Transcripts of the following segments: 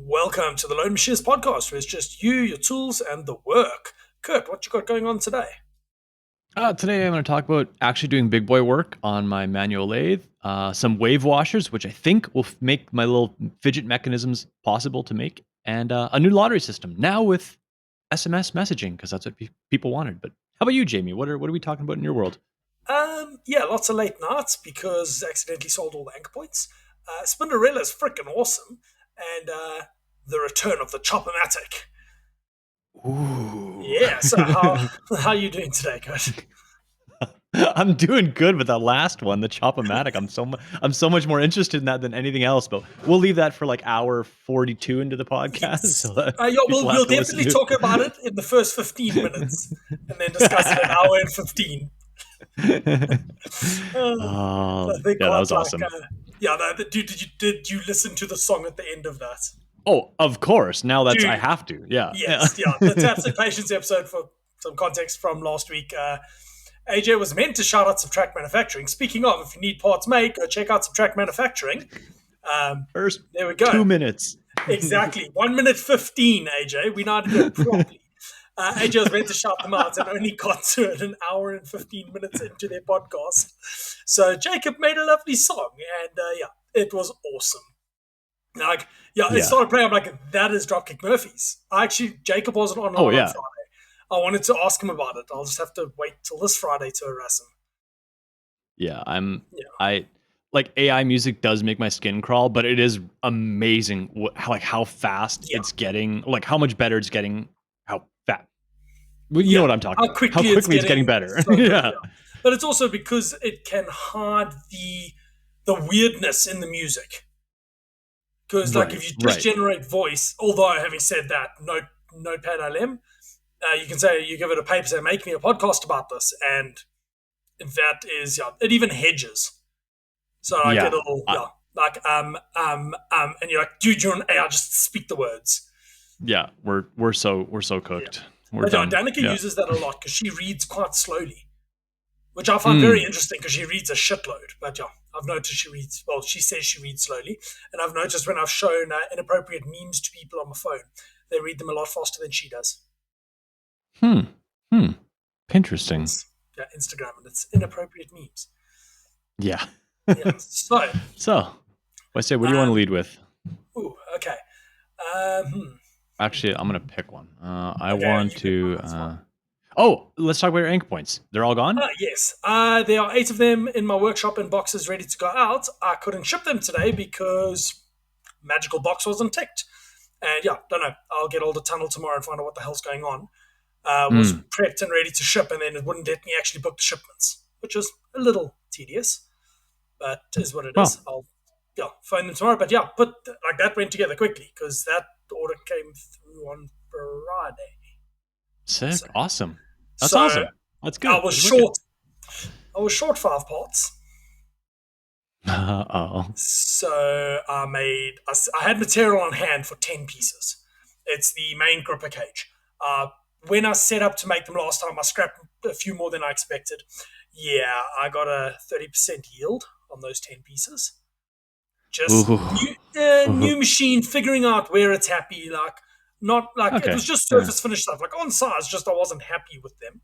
Welcome to the Lone Machinist podcast, where it's just you, your tools, and the work. Curt, what you got going on today? Today I'm going to talk about actually doing big boy work on my manual lathe, some wave washers, which I think will make my little fidget mechanisms possible to make, and a new lottery system now with SMS messaging because that's what people wanted. But how about you, Jamie? What are we talking about in your world? Yeah, lots of late nights because I accidentally sold all the anchor points. Spinderella is freaking awesome, and the return of the Chop-o-Matic. Ooh. Yeah, so how are you doing today, Curt? I'm doing good with that last one, the Chop-o-Matic. I'm so much more interested in that than anything else. But we'll leave that for like hour 42 into the podcast, Yes. so that Yeah, people have we'll to listen definitely to talk about it in the first 15 minutes and then discuss it an hour and 15. it. I think Yeah, that quite was like, awesome. did you listen to the song at the end of that? Oh, of course. Now that's I Dude, have to. Yeah. Yeah. yes, yeah. The Taps and Patience episode, for some context from last week, AJ was meant to shout out Subtract Manufacturing. Speaking of, if you need parts made, go check out Subtract Manufacturing. First There we go. 2 minutes. Exactly. 1 minute 15, AJ. We know how to do it properly. AJ was meant to shout them out and only got to it an hour and 15 minutes into their podcast. So Jacob made a lovely song, and it was awesome. Like, yeah, it Yeah. started playing. I'm like, that is Dropkick Murphys. Jacob wasn't Oh on yeah. Friday. I wanted to ask him about it. I'll just have to wait till this Friday to harass him. Yeah. Yeah, I like AI music does make my skin crawl, but it is amazing how fast yeah, it's getting, like how much better it's getting, how fat. Well, you know yeah. what I'm talking How about. How quickly it's quickly it's getting getting better. so good. Yeah. Yeah, but it's also because it can hide the weirdness in the music. Because like if Right. you just Right. generate voice, although having said that, Notepad LM, you can say you give it a paper, say make me a podcast about this, and that is it even hedges. So like Yeah. it'll like and you're like, dude, you're an AI, just speak the words. Yeah. We're so Yeah. cooked. We're But done. Danica Yeah. uses that a lot because she reads quite slowly, which I find very Mm. interesting because she reads a shitload. But yeah, I've noticed she says she reads slowly. And I've noticed when I've shown inappropriate memes to people on my phone, they read them a lot faster than she does. Hmm. Hmm. Interesting. It's Instagram and it's inappropriate memes. Yeah. Yeah. So, So, I say, what do you want to um, lead with? okay. Actually, I'm gonna pick one. I Okay, want you pick one. to. That's fine. Oh, let's talk about your anchor points. They're all gone. Yes. There are 8 of them in my workshop in boxes ready to go out. I couldn't ship them today because magical box wasn't ticked. And yeah, don't know. I'll get all the tunnel tomorrow and find out what the hell's going on. Was Mm. prepped and ready to ship, and then it wouldn't let me actually book the shipments, which is a little tedious, but is what it Well, is. I'll phone them tomorrow. But yeah, like that went together quickly because that order came through on Friday. sick. So, Awesome. That's so awesome. That's I good. was That's wicked. short. I was short 5 parts. Oh. So I had material on hand for 10 pieces. It's the main gripper cage. When I set up to make them last time, I scrapped a few more than I expected. Yeah, I got a 30% yield on those 10 pieces. Just Ooh. new Ooh. machine, figuring out where it's happy. Like, not like it Okay. was just Yeah. surface finished stuff, like on size, just I wasn't happy with them.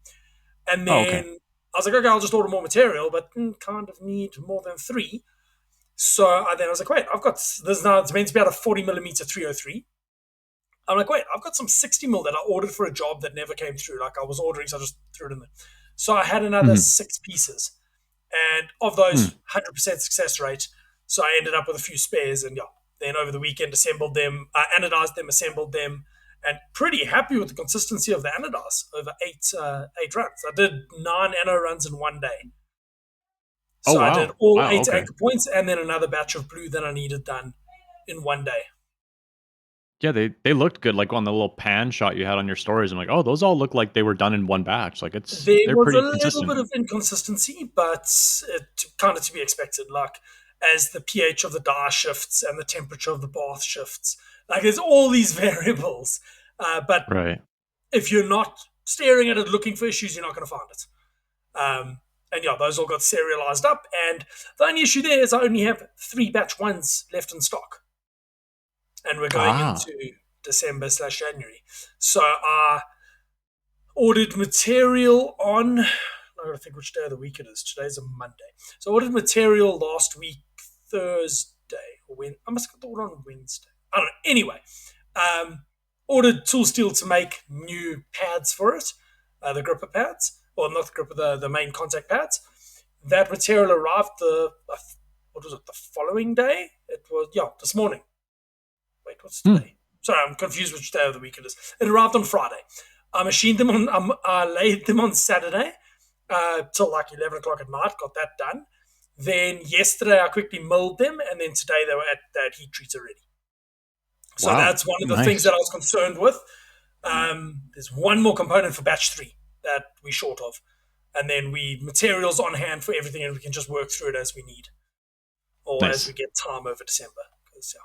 And Oh, okay. then I was like, okay, I'll just order more material, but kind of need more than 3. So then I was like, wait, I've got this now. It's meant to be about a 40mm 303. I'm like, wait, I've got some 60mm that I ordered for a job that never came through. Like I was ordering, so I just threw it in there. So I had another Mm-hmm. 6 pieces, and of Mm. those, 100% success rate. So I ended up with a few spares, and then over the weekend assembled them, anodized them, assembled them, and pretty happy with the consistency of the anodize over eight runs. I did 9 ano runs in one day. Oh So I did wow. all Wow. 8 Okay. anchor points and then another batch of blue that I needed done in one day. Yeah, they looked good. Like on the little pan shot you had on your stories. I'm like, oh, those all look like they were done in one batch. Like There they're was a pretty little consistent. bit of inconsistency, but it kind of to be expected. Like as the pH of the dye shifts and the temperature of the bath shifts, like there's all these variables. But Right. if you're not staring at it looking for issues, you're not going to find it. And those all got serialized up. And the only issue there is I only have 3 batch ones left in stock. and we're going Ah. into December/January. So I ordered material on. I gotta think which day of the week it is. Today's a Monday. So I ordered material last week, Thursday. Or when I must have got the order on Wednesday. I don't know. Anyway, um, ordered tool steel to make new pads for it, the gripper pads, or not the gripper, the main contact pads. That material arrived what was it, the following day? It was, yeah, this morning. Wait, what's Hmm. today? Sorry, I'm confused which day of the week it is. It arrived on Friday. I machined them on, I laid them on Saturday till like 11 o'clock at night, got that done. Then yesterday I quickly milled them, and then today they were at that heat treat already. So Wow. that's one of the things that Nice. I was concerned with. There's one more component for batch three that we're short of. And then we materials on hand for everything, and we can just work through it as we need or as we Nice. get time over December. Yeah.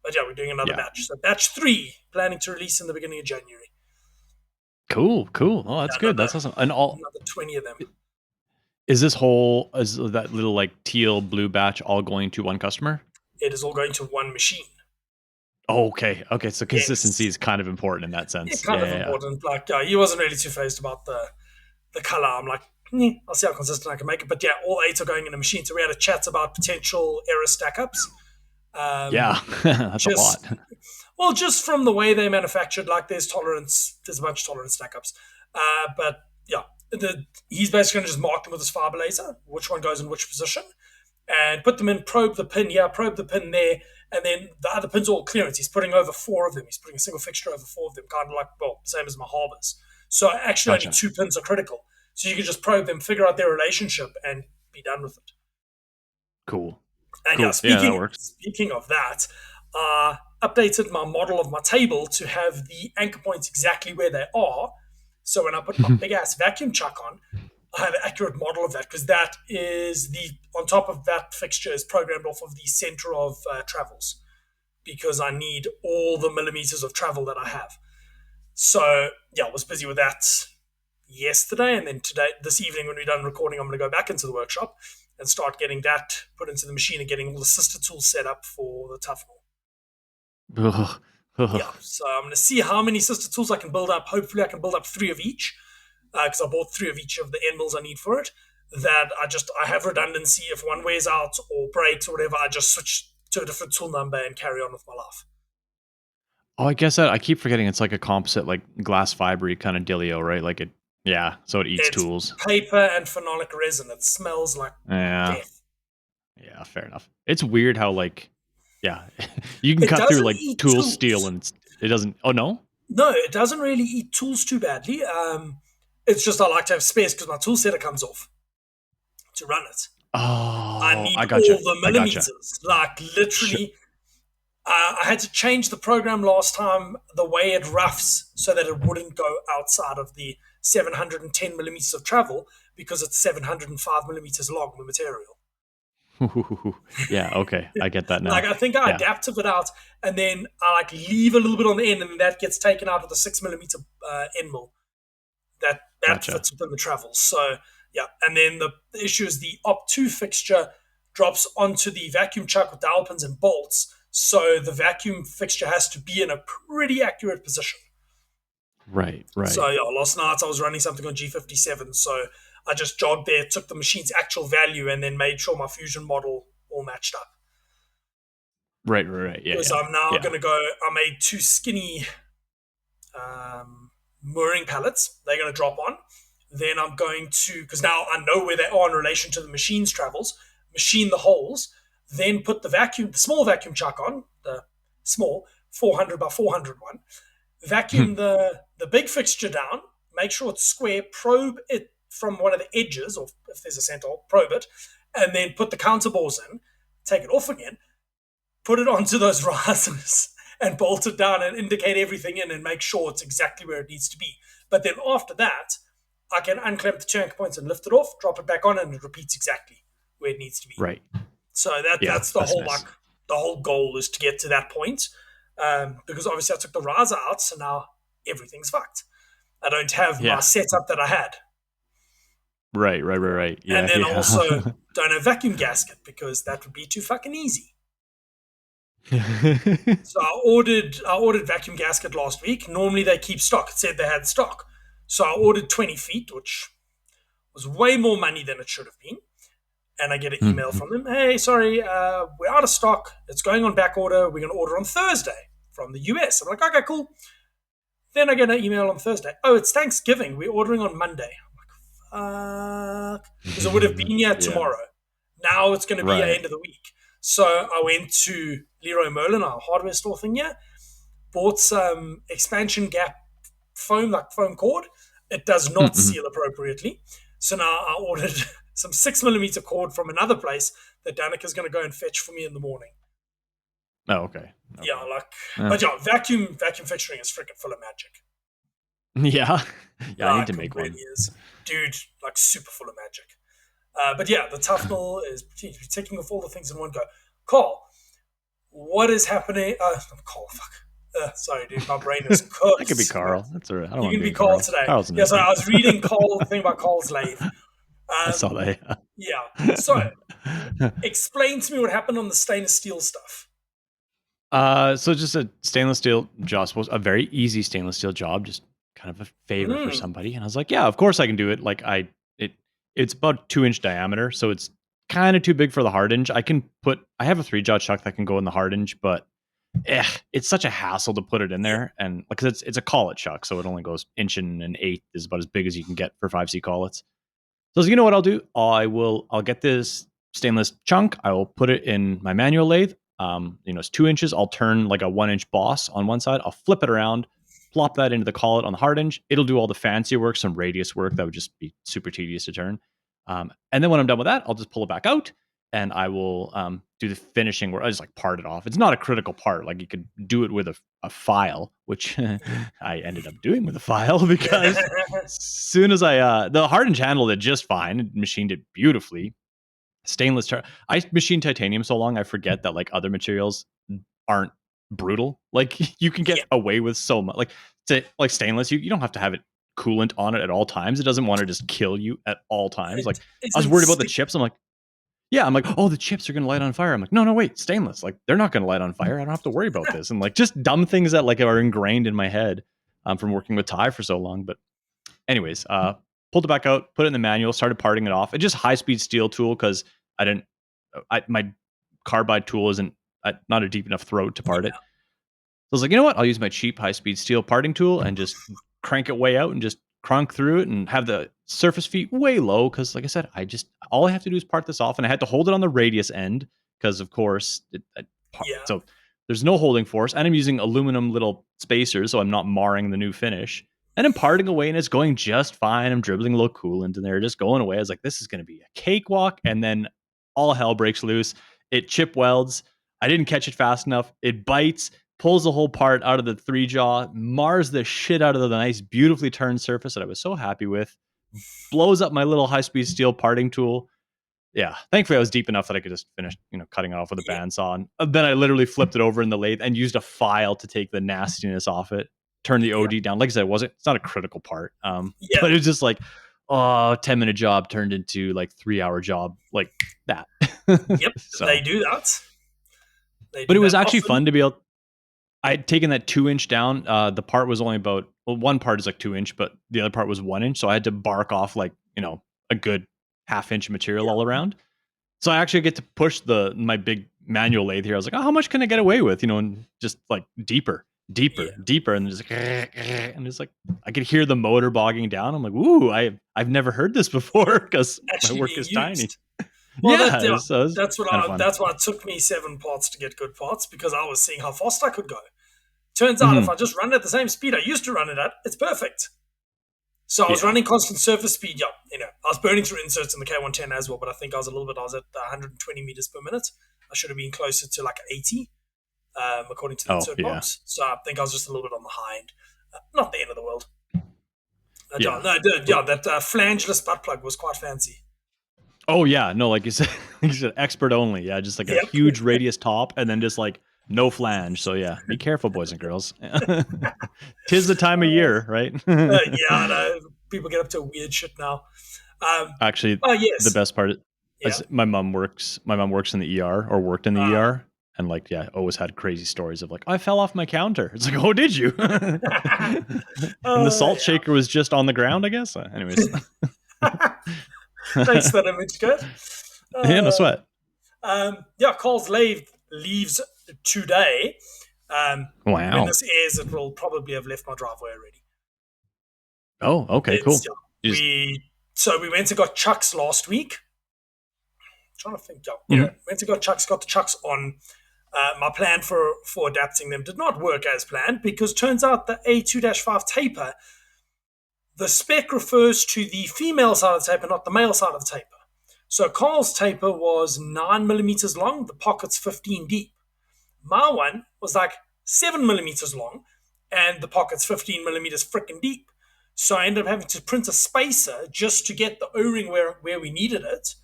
But yeah, we're doing another Yeah. batch. So batch three, planning to release in the beginning of January. Cool. Cool. Oh, that's Yeah, good. That's awesome. And all another 20 of them. is that little like teal blue batch all going to one customer? It is all going to one machine. Oh, okay. Okay. So consistency Yes. is kind of important in that Yeah, sense. kind Yeah. of Yeah. Yeah. important. Like, he wasn't really too phased about the color. I'm like, I'll see how consistent I can make it. But yeah, all eight are going in a machine. So we had a chat about potential error stack ups. Yeah. That's a lot. Just Well, just from the way they manufactured, like there's a bunch of tolerance stack ups. But yeah, he's basically going to just mark them with his fiber laser, which one goes in which position, and put them in, probe the pin here, probe the pin there, and then the other pins are all clearance. He's putting over four of them. He's putting a single fixture over four of them, kind of like, well, same as my harbors. So actually only Gotcha. two pins are critical. So you can just probe them, figure out their relationship, and be done with it. Cool. And yeah, Cool. Yeah, that works. speaking of that, updated my model of my table to have the anchor points exactly where they are. So when I put my big ass vacuum chuck on, I have an accurate model of that, because that is the on top of that fixture is programmed off of the center of travels, because I need all the millimeters of travel that I have. So yeah, I was busy with that yesterday, and then today, this evening when we're done recording, I'm going to go back into the workshop and start getting that put into the machine and getting all the sister tools set up for the tough roll. Ugh. Ugh. Yeah, so I'm going to see how many sister tools I can build up. Hopefully, I can build up three of each, because I bought three of each of the end mills I need for it. That I have redundancy. If one wears out or breaks or whatever, I just switch to a different tool number and carry on with my life. Oh, I guess I keep forgetting it's like a composite, like glass fibery kind of dealio, right? Like it, yeah. So it eats It's tools. paper and phenolic resin. It smells like Yeah. death. Yeah. Fair enough. It's weird how like, yeah, you can It cut through doesn't like eat tool steel tools. and it doesn't. Oh no. No, it doesn't really eat tools too badly. It's just I like to have space because my tool setter comes off to run it. I Oh, need I all gotcha. the I gotcha. millimeters. Like Sure. literally, I had to change the program last time the way it roughs so that it wouldn't go outside of the 710 millimeters of travel, because it's 705 millimeters long, the material. Yeah. Okay. I get that Like now. I think I Yeah. adapted it out, and then I like leave a little bit on the end, and then that gets taken out with a 6 millimeter end mill. That Gotcha. fits within the travel. So yeah, and then the issue is the op2 fixture drops onto the vacuum chuck with dowel pins and bolts. So the vacuum fixture has to be in a pretty accurate position. Right. So Right. yeah, last night I was running something on G57, so I just jogged there, took the machine's actual value, and then made sure my fusion model all matched up. Right. Right. Right. Yeah. Because Yeah. I'm now Yeah. going to go. I made two skinny mooring pallets. They're going to drop on. Then I'm going to, because now I know where they are in relation to the machine's travels, machine the holes, then put the small vacuum chuck on, the small 400 by 400 one, vacuum the big fixture down, make sure it's square, probe it from one of the edges, or if there's a center, probe it, and then put the counter bores in, take it off again, put it onto those risers and bolt it down and indicate everything in and make sure it's exactly where it needs to be. But then after that, I can unclamp the two anchor points and lift it off, drop it back on, and it repeats exactly where it needs to be. Right. So Yeah. that's That's nice. the whole goal is to get to that point. Because obviously I took the riser out, so now everything's fucked. I don't have my Yeah. setup that I had. Right. Right. Right. Right. And Yeah. then I Yeah. also don't have vacuum gasket, because that would be too fucking easy. So I ordered vacuum gasket last week. Normally they keep stock. It said they had stock. So I ordered 20 feet, which was way more money than it should have been. And I get an email from them. Hey, sorry, we're out of stock. It's going on back order. We're going to order on Thursday from the US. I'm like, okay, cool. Then I get an email on Thursday. Oh, it's Thanksgiving. We're ordering on Monday. Fuck. Because it would have been here Yeah. tomorrow. Now it's going to be at the Right. end of the week. So I went to Leroy Merlin, our hardware store thing here, bought some expansion gap foam, like foam cord. It does not seal appropriately. So now I ordered some 6 millimeter cord from another place that Danica's going to go and fetch for me in the morning. Oh, okay. Yeah, Okay. like, Uh, but yeah, vacuum fixturing is freaking full of magic. yeah. Yeah, I need to Like, it make really one. is. Dude, like, super full of magic. But yeah, the Tufnell is taking off all the things in one go. Carl, what is happening? Carl, fuck. Sorry, dude, my brain is I could be cooked. Carl. That's all right. I don't You mind can be being Carl Carl. today. Carl's a Yeah, nice so name. I was reading Carl, the thing about Carl's lathe. I saw Um, that. yeah. So Yeah. explain to me what happened on the stainless steel stuff. So just a stainless steel job, suppose a very easy stainless steel job, just kind of a favor for Mm, somebody. And I was like, yeah, of course I can do it. It it's about 2 inch diameter, so it's kind of too big for the hard inch. I have a 3-jaw chuck that can go in the hard inch, but it's such a hassle to put it in yeah, there. And because it's a collet chuck, so it only goes inch and an eighth is about as big as you can get for 5C collets. So you know what I'll do? I'll get this stainless chunk. I will put it in my manual lathe. It's 2 inches. I'll turn like a 1 inch boss on one side. I'll flip it around, plop that into the collet on the hard inch. It'll do all the fancy work, some radius work that would just be super tedious to turn. And then when I'm done with that, I'll just pull it back out and I will do the finishing where I just like part it off. It's not a critical part. Like you could do it with a file, which I ended up doing with a file because soon as the hardened handled it just fine, it machined it beautifully. I machined titanium so long I forget that like other materials aren't brutal. Like you can yeah. get away with so much. Like stainless, you don't have to have it coolant on it at all times. It doesn't want to just kill you at all times. It Like I was isn't worried about the sticky. chips. I'm like, oh, the chips are gonna light on fire. I'm like, no, wait, stainless. Like they're not gonna light on fire. I don't have to worry about this. And like just dumb things that like are ingrained in my head from working with Ty for so long. But anyways, pulled it back out, put it in the manual, started parting it off. It's just high speed steel tool because I didn't. My carbide tool isn't not a deep enough throat to part it. So I was like, you know what? I'll use my cheap high speed steel parting tool and just crank it way out and just crunk through it and have the surface feet way low. Because like I said, all I have to do is part this off, and I had to hold it on the radius end because of course Yeah, so there's no holding force, and I'm using aluminum little spacers, so I'm not marring the new finish. And I'm parting away, and it's going just fine. I'm dribbling a little coolant in there, just going away. I was like, this is going to be a cakewalk. And then all hell breaks loose. It chip welds. I didn't catch it fast enough. It bites, pulls the whole part out of the 3-jaw, mars the shit out of the nice, beautifully turned surface that I was so happy with, blows up my little high speed steel parting tool. Yeah, thankfully I was deep enough that I could just finish, cutting it off with a yeah, bandsaw. And then I literally flipped it over in the lathe and used a file to take the nastiness off it, turn the yeah, OD down. Like I said, it's not a critical part, yeah. but it's just like, oh, 10-minute job turned into like 3-hour job, like that. Yep, they So, do that. They but do it was that actually often. fun to be able. I'd taken that 2 inch down. The part was only one part is like 2 inch, but the other part was 1 inch. So I had to bark off like a good half-inch material Yeah, all around. So I actually get to push my big manual lathe here. I was like, oh, how much can I get away with? And just like deeper, yeah. deeper, deeper, and just like, and it's like I could hear the motor bogging down. I'm like, ooh, I've never heard this before because my Actually work being is tiny. used. Well, Yeah, it was kind of fun. that's why it took me 7 parts to get good parts because I was seeing how fast I could go. Turns out if Hmm. I just run at the same speed I used to run it at, it's perfect. So I was Yeah. running constant surface speed. Yeah, I was burning through inserts in the K110 as well, but I think I was at 120 meters per minute. I should have been closer to like 80, according to the Oh, insert yeah. box. So I think I was just a little bit on the high end. Not the end of the world. Yeah, Yeah. no, that flangeless butt plug was quite fancy. Oh yeah, no, like you said, like you said, expert only. Yeah, just like a Yep. huge radius top, and then just like no flange. So yeah, be careful, boys and girls. Tis the time of year, right? Yeah, I know. People get up to weird shit now. Actually, Oh, the yes. best part Yeah. is my mom works. My mom works in the ER or worked in the Uh, ER, and like yeah, always had crazy stories of like I fell off my counter. It's like, oh, did you? And the salt Yeah. shaker was just on the ground, I guess. Anyways, Thanks for that image, Kurt. yeah, no Uh, sweat. yeah, Carl's lathe leaves today. When Wow. this airs, it will probably have left my driveway already. Oh, okay, It's cool. yeah, You just we went and got chucks last week. I'm trying to think, yeah, mhm. went and got the chucks on. My plan for adapting them did not work as planned because turns out the A2-5 taper, the spec refers to the female side of the taper, not the male side of the taper. So Carl's taper was 9 millimeters long, the pocket's 15 deep. My one was like 7 millimeters long, and the pocket's 15 millimeters freaking deep. So I ended up having to print a spacer just to get the O-ring where we needed it,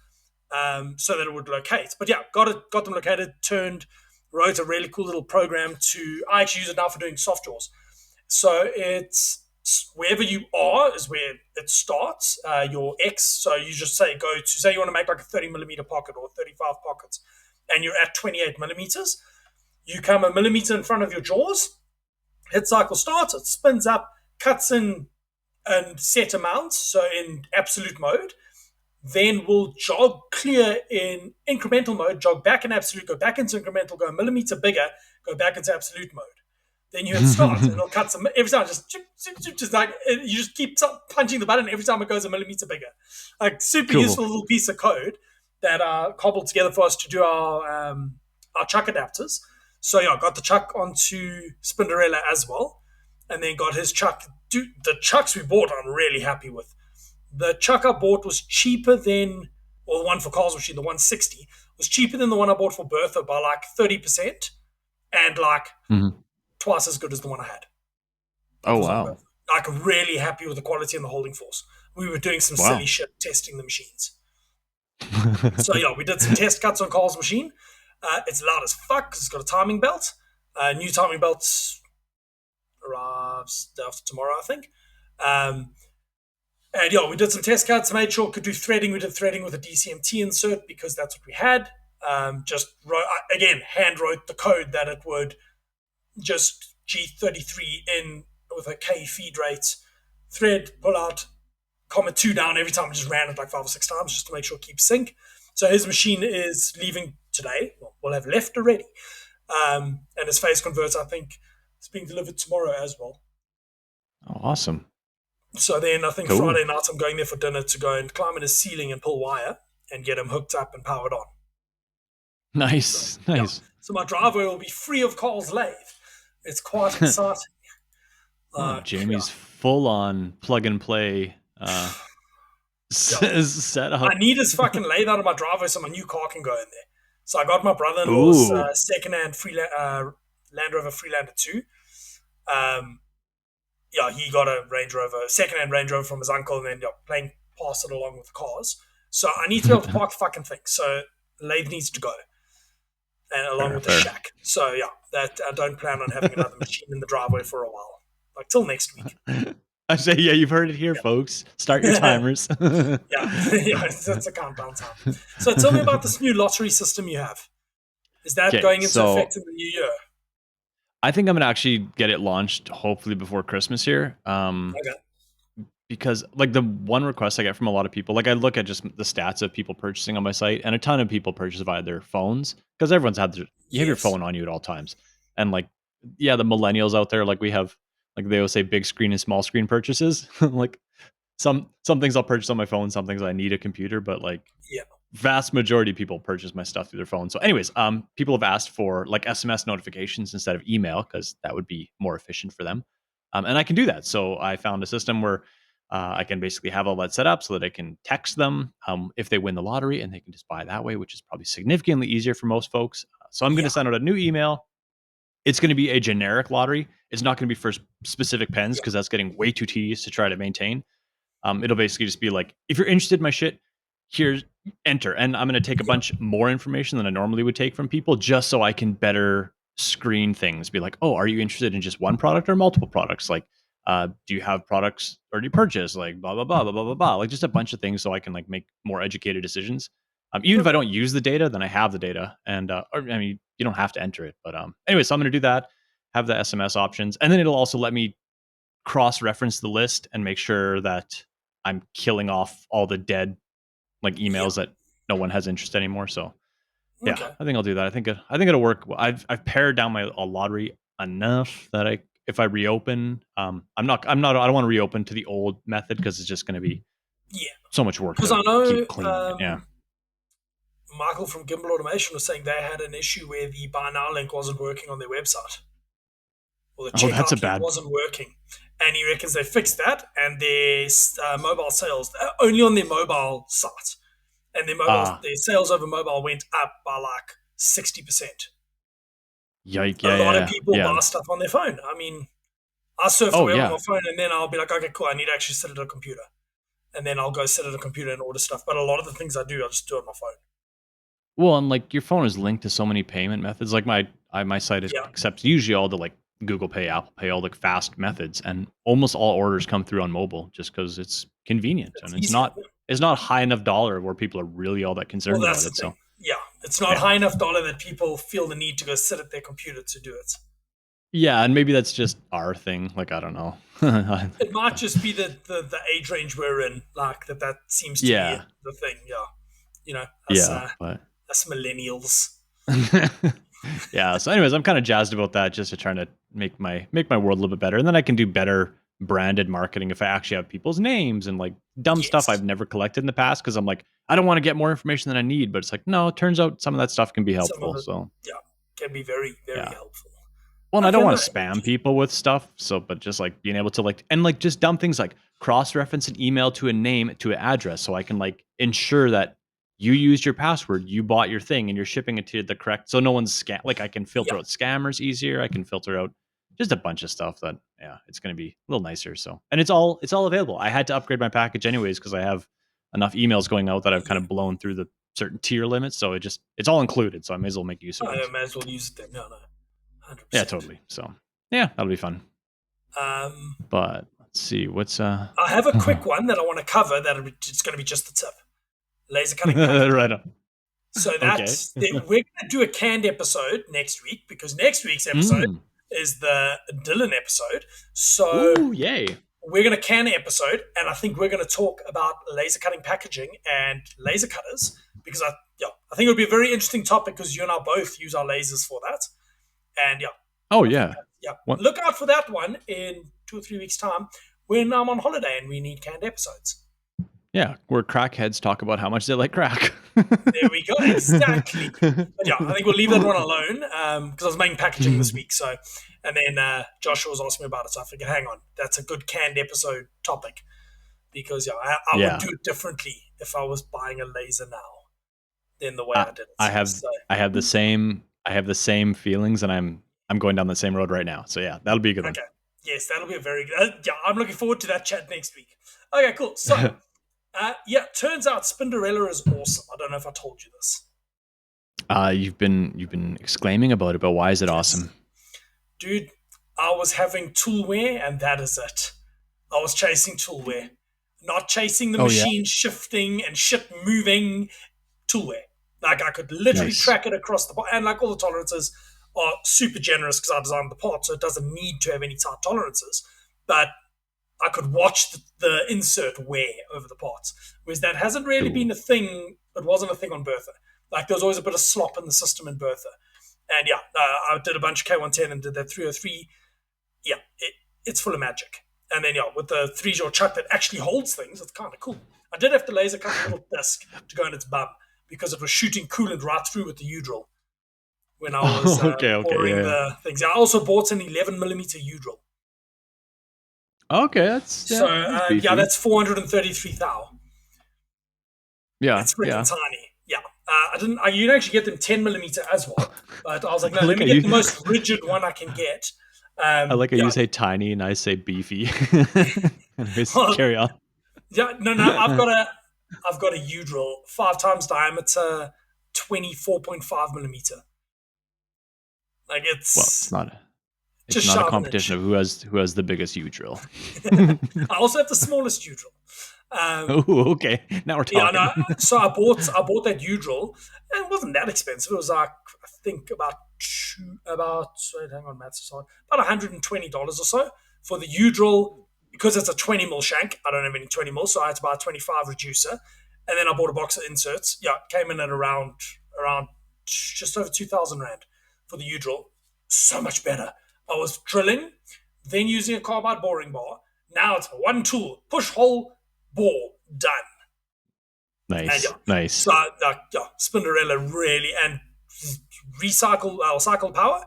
so that it would locate. But yeah, got them located, turned, wrote a really cool little program to. I actually use it now for doing soft jaws. So it's wherever you are is where it starts. Your X. So you just say you want to make like a 30 millimeter pocket or 35 pockets, and you're at 28 millimeters. You come a millimeter in front of your jaws. Hit cycle starts. It spins up, cuts in and set amounts. So in absolute mode, then we'll jog clear in incremental mode, jog back in absolute, go back into incremental, go a millimeter bigger, go back into absolute mode. Then you hit start, and it'll cut some every time. Just like you just keep punching the button every time it goes a millimeter bigger. Like super Cool. useful little piece of code that cobbled together for us to do our chuck adapters. So yeah, got the chuck onto Spinderella as well, and then got his chuck. Dude, the chucks we bought, I'm really happy with. The chuck I bought was cheaper than, or the one for Carl's machine, the 160, was cheaper than the one I bought for Bertha by like 30%, and like Mhm. twice as good as the one I had. That Oh was on wow. Bertha. Like really happy with the quality and the holding force. We were doing some silly Wow. shit testing the machines. So yeah, we did some test cuts on Carl's machine. It's loud as fuck because it's got a timing belt. New timing belts arrives after tomorrow, I think. Um, And yeah, we did some test cuts, made sure it could do threading. We did threading with a DCMT insert because that's what we had. Just wrote, again, hand wrote the code that it would just G33 in with a K feed rate, thread, pull out, comma 2 down every time. We just ran it like 5 or 6 times just to make sure it keeps sync. So his machine is leaving today. Well, we'll have left already. And his phase converter, I think, is being delivered tomorrow as well. Oh, awesome. So then I think Cool. Friday night I'm going there for dinner to go and climb in his ceiling and pull wire and get him hooked up and powered on. So Nice. yeah. Nice. So my driveway will be free of Carl's lathe. It's quite exciting. Oh, Yeah. Jamie's full on plug and play Yeah. I setup. need his fucking lathe out of my driveway so my new car can go in there. So I got my brother-in-law's Ooh. second-hand Land Rover Freelander 2. Um, yeah, he got a second-hand Range Rover from his uncle, and then playing pass it along with the cars. So I need to be able to park the fucking thing. So the lathe needs to go, and along Fair, with the fair. shack. So yeah, that I don't plan on having another machine in the driveway for a while, like till next week. I say, yeah, you've heard it here, folks. Start your Yeah, timers. yeah, it's a countdown time. So tell me about this new lottery system you have. Is that Okay, going into so effect in the new year? I think I'm gonna actually get it launched hopefully before Christmas here. Okay. Because like the one request I get from a lot of people, like I look at just the stats of people purchasing on my site, and a ton of people purchase via their phones because everyone's you have your Yes. phone on you at all times, and like yeah, the millennials out there, like we have, like they always say, big screen and small screen purchases. Like some things I'll purchase on my phone, some things I need a computer, but like Yeah. vast majority of people purchase my stuff through their phone. So, anyways, people have asked for like SMS notifications instead of email because that would be more efficient for them, and I can do that. So, I found a system where I can basically have all that set up so that I can text them if they win the lottery, and they can just buy that way, which is probably significantly easier for most folks. So, I'm going to Yeah. send out a new email. It's going to be a generic lottery. It's not going to be for specific pens Yeah. because that's getting way too tedious to try to maintain. It'll basically just be like, if you're interested in my shit, here's enter. And I'm going to take a Yeah. bunch more information than I normally would take from people just so I can better screen things. Be like, oh, are you interested in just one product or multiple products? Like, do you have products or do you purchase? Like, blah, blah, blah, blah, blah, blah, blah. Like, just a bunch of things so I can like make more educated decisions. Even if I Okay. don't use the data, then I have the data. And, or, I mean, you don't have to enter it. But anyway, so I'm going to do that. Have the SMS options, and then it'll also let me cross-reference the list and make sure that I'm killing off all the dead like Yeah. emails that no one has interest anymore. So yeah, Okay. I think I'll do that. I think it'll work. I've pared down my lottery enough that if I reopen, I don't want to reopen to the old method because it's just going to be Yeah. so much work Because to I know keep cleaning it. Yeah. Michael from Gimbal Automation was saying they had an issue where the buy now link wasn't working on their website, or the Oh, that's a checkout link bad. wasn't working. And he reckons they fixed that, and their mobile sales only on their mobile site, and their sales over mobile went up by like 60%. Yike! A Yeah, lot of yeah, people yeah. buy stuff on their phone. I mean, I surf the Oh, web on yeah. my phone, and then I'll be like, okay, cool, I need to actually sit at a computer, and then I'll go sit at a computer and order stuff. But a lot of the things I do, I just do on my phone. Well, and like your phone is linked to so many payment methods. Like my site Yeah, accepts usually all the like Google Pay, Apple Pay, all the fast methods, and almost all orders come through on mobile just because it's convenient it's and easier. it's not high enough dollar where people are really all that Well, concerned that's about the it. thing. So Yeah, it's not yeah, high enough dollar that people feel the need to go sit at their computer to do it. yeah, and maybe that's just our thing. Like I don't know. It might just be the age range we're in, like that seems to be Yeah, the thing. Yeah, us yeah, but us millennials. yeah. So, anyways, I'm kind of jazzed about that, just to try to make my world a little bit better, and then I can do better branded marketing if I actually have people's names and like dumb stuff Yes, I've never collected in the past. Because I'm like, I don't want to get more information than I need, but it's like, no, it turns out some of that stuff can be some of helpful. it, So yeah, can be very very yeah. helpful. Well, and I don't Okay, no, want to spam people with stuff. So, but just like being able to like just dumb things like cross-reference an email to a name to an address, so I can like ensure that you used your password, you bought your thing, and you're shipping it to the correct. So no one's Like I can yeah, filter out scammers easier. I can filter out just a bunch of stuff that it's going to be a little nicer. So, and it's all available. I had to upgrade my package anyways because I have enough emails going out that I've kind yeah. of blown through the certain tier limits. So it's all included. So I may as well make use of it. I may as well use it then. No, 100%. Yeah, totally. So yeah, that'll be fun. Um, But let's see what's I have a quick one that I want to cover. It's going to be just the tip: laser cutting packaging. right on. So Okay. we're going to do a canned episode next week because next week's episode Mm. is the Dylan episode. So Ooh, yay. we're going to can an episode, and I think we're going to talk about laser cutting packaging and laser cutters because I think it would be a very interesting topic because you and I both use our lasers for that. And Oh I think yeah. What? look out for that one in 2 or 3 weeks' time when I'm on holiday and we need canned episodes. Yeah, where crackheads talk about how much they like crack. There we go. Exactly. But I think we'll leave that one alone because I was making packaging this week. So, and then Joshua was asking me about it. So I figured, hang on, that's a good canned episode topic because I would Yeah. do it differently if I was buying a laser now than the way I, I did it. I have So, I have the same feelings, and I'm going down the same road right now. So yeah, that'll be a good one. okay. Yes, that'll be a very good. I'm looking forward to that chat next week. Okay, cool. So, turns out Spinderella is awesome. I don't know if I told you this. You've been exclaiming about it, but why is it awesome? Dude, I was having toolware, and that is it. I was chasing toolware, not chasing the Oh yeah. machine shifting and shit moving toolware. Like I could literally Nice. track it across the board, and like all the tolerances are super generous because I designed the part, so it doesn't need to have any tight tolerances. But I could watch the insert wear over the parts, whereas that hasn't really been Cool. a thing. It wasn't a thing on Bertha. Like there was always a bit of slop in the system in Bertha, and I did a bunch of K110 and did that 303. Yeah, it's full of magic. And then with the 3-jaw chuck that actually holds things, it's kind of cool. I did have to laser cut a little disc to go in its bum because it was shooting coolant right through with the U-drill when I was Okay. boring Yeah. the things. I also bought an 11mm U-drill. Okay. So That's beefy. that's 433 thou. Yeah. It's freaking Yeah. tiny. Yeah, I didn't. You can actually get them 10mm as well, but I was like, no, I let like me how get the you most rigid one I can get. I like how Yeah, you say tiny and I say beefy. Anyways, well, carry on. yeah, no, I've got a U drill 5 times diameter, 24.5mm. Like Well, it's it's just not shy a of an competition inch. of who has the biggest U drill. I also have the smallest U drill. Um, Oh, okay. Now we're yeah, no. talking. So I bought that U drill, and it wasn't that expensive. It was like I think about wait, hang on, maths is hard. About $120 or so for the U drill because it's a 20 mil shank. I don't have any 20 mil, so I had to buy a 25 reducer, and then I bought a box of inserts. Yeah, it came in at around just over 2,000 rand for the U drill. So much better. I was drilling, then using a carbide boring bar. Now it's one tool, push hole, bore, done. And yeah, Nice, nice. so yeah, Spinderella really and recycle or cycle power,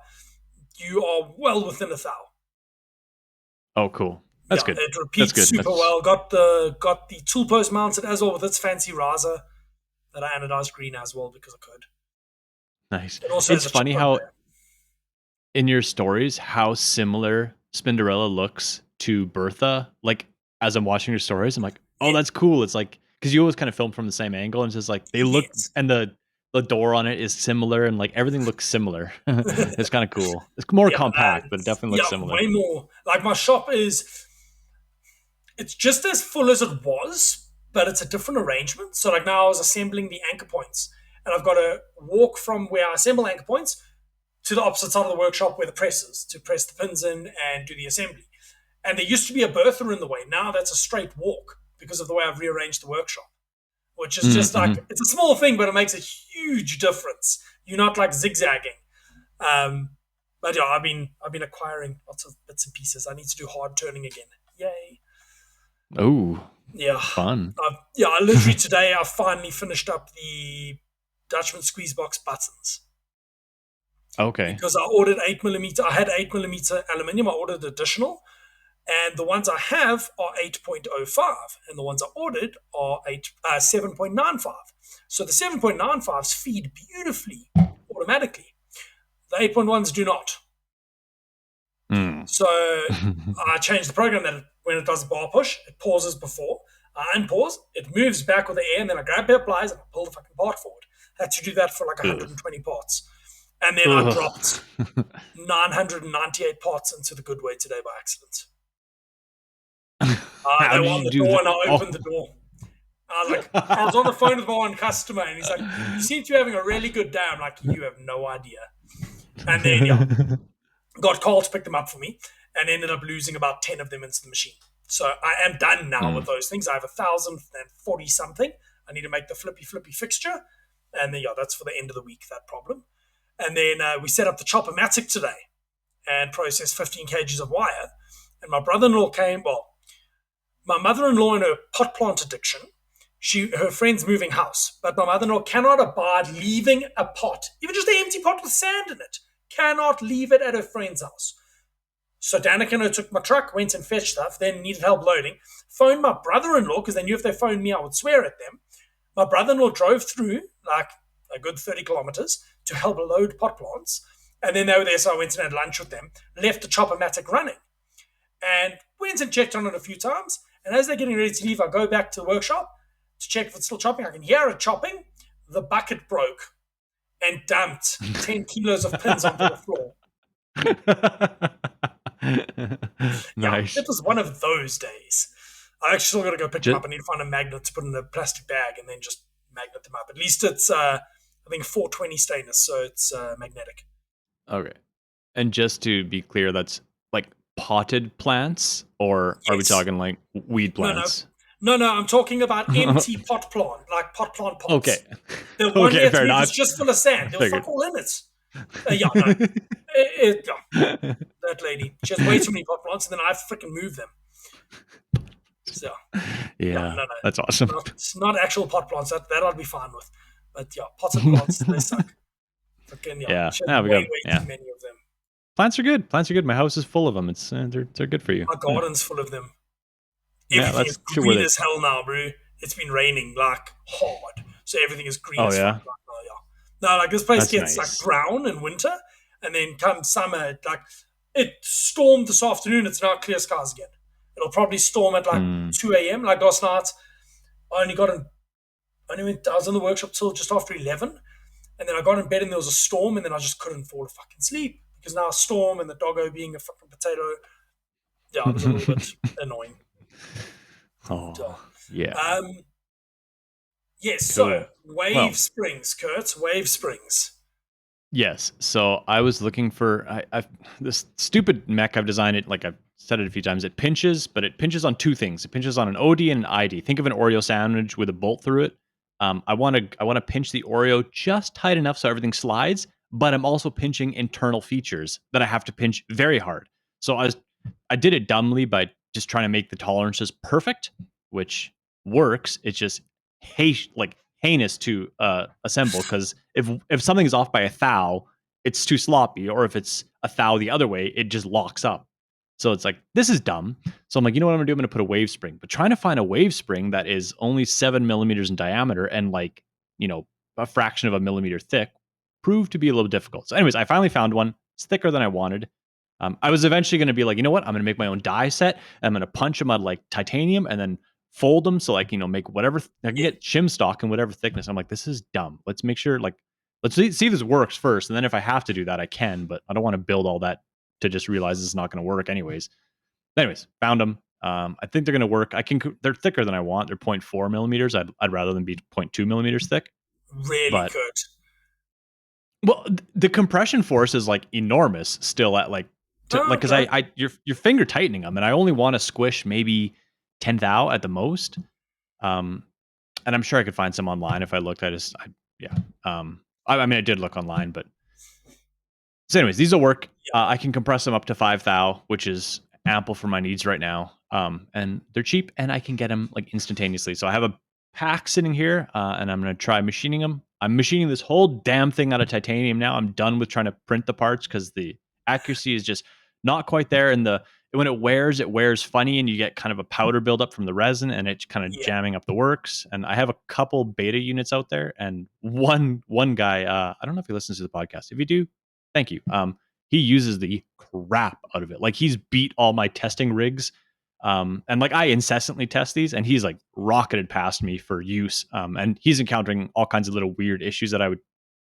you are well within a thou. Oh, cool. That's Yeah, good. it That's repeats good. super That's well. Got the tool post mounted as well with its fancy riser that I anodized green as well because I could. nice. It also has It's a chip funny on how there. in your stories how similar Spinderella looks to Bertha. Like as I'm watching your stories, I'm like, oh, Yeah, that's cool. It's like because you always kind of film from the same angle, and it's just like they look, yes. and the door on it is similar, and like everything looks similar. It's kind of cool. It's more Yeah, compact, but it definitely looks similar. way more. Like my shop is, it's just as full as it was, but it's a different arrangement. So like now I was assembling the anchor points, and I've got to walk from where I assemble anchor points to the opposite side of the workshop where the press is to press the pins in and do the assembly. And there used to be a bertha in the way. Now that's a straight walk because of the way I've rearranged the workshop, which is just like Mm-hmm. it's a small thing, but it makes a huge difference. You're not like zigzagging. Um, but yeah, I've been acquiring lots of bits and pieces. I need to do hard turning again. Yay! Oh, Yeah, fun. yeah. I literally today I finally finished up the Dutchman squeeze box buttons Okay. because I ordered 8 millimeter. I had 8 millimeter aluminium. I ordered additional, and the ones I have are 8.05, and the ones I ordered are 7.95. So the 7.95s feed beautifully automatically. The 8.1s do not. Mm. So I changed the program that when it does the bar push, it pauses before. I unpause, it moves back with the air, and then I grab the pliers and I pull the fucking part forward. I had to do that for like Ugh. 120 parts. And then I Ugh. dropped 998 parts into the good way today by accident. How They did were on you the do door that? and I opened the Oh. door. I was on the phone with my one customer and he's like, "You seem to be having a really good day." I'm like, "You have no idea." And then yeah, got Carl to pick them up for me and ended up losing about 10 of them into the machine. So I am done now with Mm. those things. I have 1,040 something. I need to make the flippy fixture. And then, yeah, that's for the end of the week, that problem. And then we set up the Chop-o-Matic today and processed 15 kgs of wire. And my brother in law came, well, my mother in law in her pot plant addiction, her friend's moving house, but my mother in law cannot abide leaving a pot, even just an empty pot with sand in it, cannot leave it at her friend's house. So Danica and I took my truck, went and fetched stuff, then needed help loading. Phoned my brother-in-law because they knew if they phoned me, I would swear at them. My brother-in-law drove through like a good 30 kilometers to help load pot plants. And then they were there, so I went and had lunch with them, left the Chop-o-Matic running, and went and checked on it a few times. And as they're getting ready to leave, I go back to the workshop to check if it's still chopping. I can hear it chopping. The bucket broke and dumped 10 kilos of pins onto the floor. Yeah, it Nice. was one of those days. I actually still got to go pick them Just up. I need to find a magnet to put in a plastic bag and then just magnet them up. At least it's, I think, 420 stainless, so it's magnetic. okay. And just to be clear, that's like potted plants, or are we Yes. talking like weed No, no. plants? No. I'm talking about empty pot plant, like pot plant Okay. pots. The one Okay, near to fair me was enough. just full of I sand. There was figured. fuck all in it. Yeah, no. Yeah, that lady. She has way too many pot plants, and then I freaking move them. So, yeah, Yeah, no. that's awesome. Not actual pot plants. That I'd be fine with. But yeah, potted plants, they suck. Freaking, yeah. Yeah. She has Now we got way yeah. too many of them. Plants are good. Plants are good. My house is full of them. It's they're good for you. My Yeah. garden's full of them. Yeah, Everything is that's true. Where green they? as hell now, bro. It's been raining like hard, so everything is green Oh as fuck yeah, right now. Yeah, no, like this place that's gets like nice. brown in winter, and then come summer, like it stormed this afternoon. It's now clear skies again. It'll probably storm at like Mm. 2 a.m. Like last night, I only got in. I was in the workshop till just after 11, and then I got in bed and there was a storm, and then I just couldn't fall to fucking sleep because now a storm and the doggo being a fucking potato. Yeah, it was a little bit annoying. Yeah. Oh. Yeah. Um, yes, so Cool. wave Well, springs, Kurt, wave springs. yes. So I was looking for this stupid mech I've designed it like I've said it a few times. It pinches, but it pinches on two things. It pinches on an OD and an ID. Think of an Oreo sandwich with a bolt through it. I want to pinch the Oreo just tight enough so everything slides, but I'm also pinching internal features that I have to pinch very hard. So I did it dumbly by just trying to make the tolerances perfect, which works. It's just like heinous to assemble because if something is off by a thou, it's too sloppy, or if it's a thou the other way, it just locks up. So it's like this is dumb. So I'm like, you know what I'm gonna do? I'm gonna put a wave spring, but trying to find a wave spring that is only 7 millimeters in diameter and like a fraction of a millimeter thick proved to be a little difficult. So, anyways, I finally found one. It's thicker than I wanted. I was eventually going to be like, you know what? I'm going to make my own die set. I'm going to punch them out like titanium and then fold them so like make whatever I can Yeah, get shim stock in whatever thickness. I'm like, this is dumb. Let's make sure let's see if this works first, and then if I have to do that, I can. But I don't want to build all that to just realize it's not going to work anyways. Anyways, found them. I think they're going to work. They're thicker than I want. They're 0.4 millimeters. I'd rather than be 0.2 millimeters thick. really, But Kurt. well, the compression force is like enormous still at like Oh, because okay. your finger tightening them, and I only want to squish maybe 10 thou at the most. Um, and I'm sure I could find some online if I looked. Yeah. I mean, I did look online, but so, anyways, these will work. Yeah, I can compress them up to 5 thou, which is ample for my needs right now. And they're cheap, and I can get them like instantaneously. So I have a pack sitting here, and I'm gonna try machining them. I'm machining this whole damn thing out of titanium now. I'm done with trying to print the parts because the accuracy is just not quite there. And when it wears funny, and you get kind of a powder buildup from the resin, and it's kind of yeah, jamming up the works. And I have a couple beta units out there, and one guy, I don't know if he listens to the podcast. If you do, thank you. He uses the crap out of it. Like he's beat all my testing rigs. And like I incessantly test these, and he's like rocketed past me for use. And he's encountering all kinds of little weird issues that I would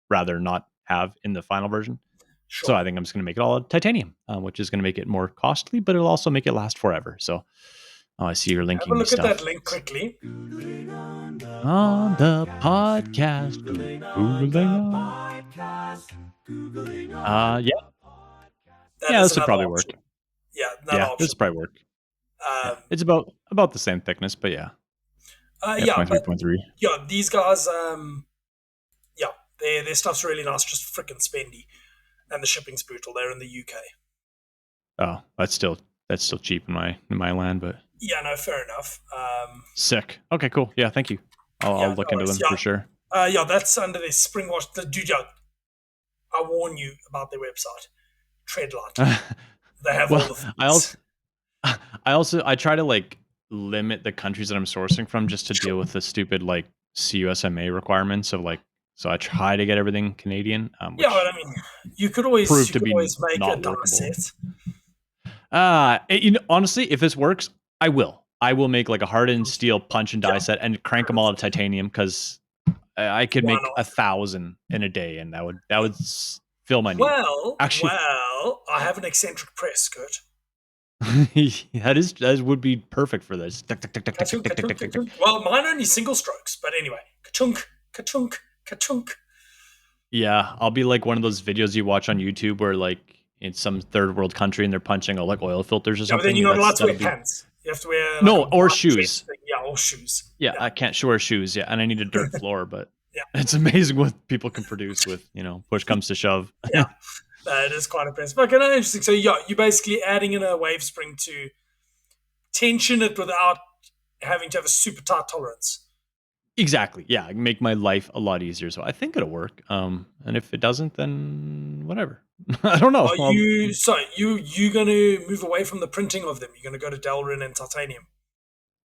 rather not have in the final version. So sure. I think I'm just going to make it all titanium, which is going to make it more costly, but it'll also make it last forever. So I see you're Have a linking me look at that stuff link quickly. on the podcast. Googling yeah, That yeah, is this would another probably work. option. Yeah, another Yeah, this option. would probably work. Yeah, Um, it's about the same thickness, but yeah, yeah, point three, but point three. yeah, these guys, yeah, their stuff's really nice, just freaking spendy, and the shipping's brutal. They're in the UK. Oh, that's still cheap in my land, but Yeah, no, fair enough. sick. Okay, cool. Yeah, thank you. I'll Yeah, look no into worries. them for sure. Yeah, that's under their spring wash. Dude, yeah, I warn you about their website. Tread lightly. They have all Well, the I things. also I try to like limit the countries that I'm sourcing from just to Sure. deal with the stupid like CUSMA requirements of like. So I try to get everything Canadian, Yeah, but which I mean, you proved to could be always make a not die workable. set. Honestly, if this works, I will. I will make like a hardened steel punch and die Yeah, set and crank them all out of titanium because I could why make not? 1,000 in a day, and that would fill my need. Actually, Well, I have an eccentric press, Kurt. that would be perfect for this. Tick, tick, tick, tick, tick, tick, Ka-chunk, tick, tick, ka-chunk, tick, tick, tick. ka-chunk. Well, mine only single strokes, but anyway. Ka-chunk, ka-chunk, ka-chunk. Yeah, I'll be like one of those videos you watch on YouTube where like in some third world country and they're punching out like oil filters or Yeah, but then something. you're not allowed to That'll wear be pants. You have to wear like a no or white dress shoes. thing. Yeah, or shoes. Yeah, Yeah, I can't wear shoes. Yeah, and I need a dirt floor, but yeah, it's amazing what people can produce with push comes to shove. yeah. That is quite impressive. Okay, no, interesting. So yeah, you're basically adding in a wave spring to tension it without having to have a super tight tolerance. Exactly. Yeah, I can make my life a lot easier. So I think it'll work. And if it doesn't, then whatever. I don't know. Are you so you going to move away from the printing of them? You're going to go to Delrin and titanium.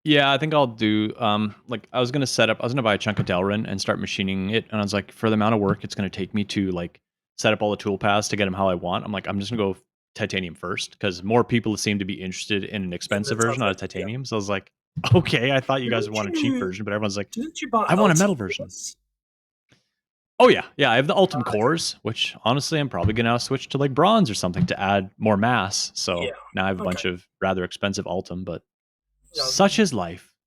Yeah, I think I'll do. Like I was gonna buy a chunk of Delrin and start machining it, and I was like, for the amount of work it's gonna take me to like set up all the tool paths to get them how I want. I'm like, I'm just gonna go titanium first because more people seem to be interested in an In the expensive version out of titanium, yeah. titanium. So I was like, okay, I thought you guys would Didn't want a cheap you version, but everyone's like, didn't you buy I want a Ultim metal version. cores? Oh yeah, yeah. I have the Ultim Okay. cores, which honestly I'm probably gonna switch to like bronze or something to add more mass. Yeah. So now I have a Okay. bunch of rather expensive Ultim, but Yeah. such is life.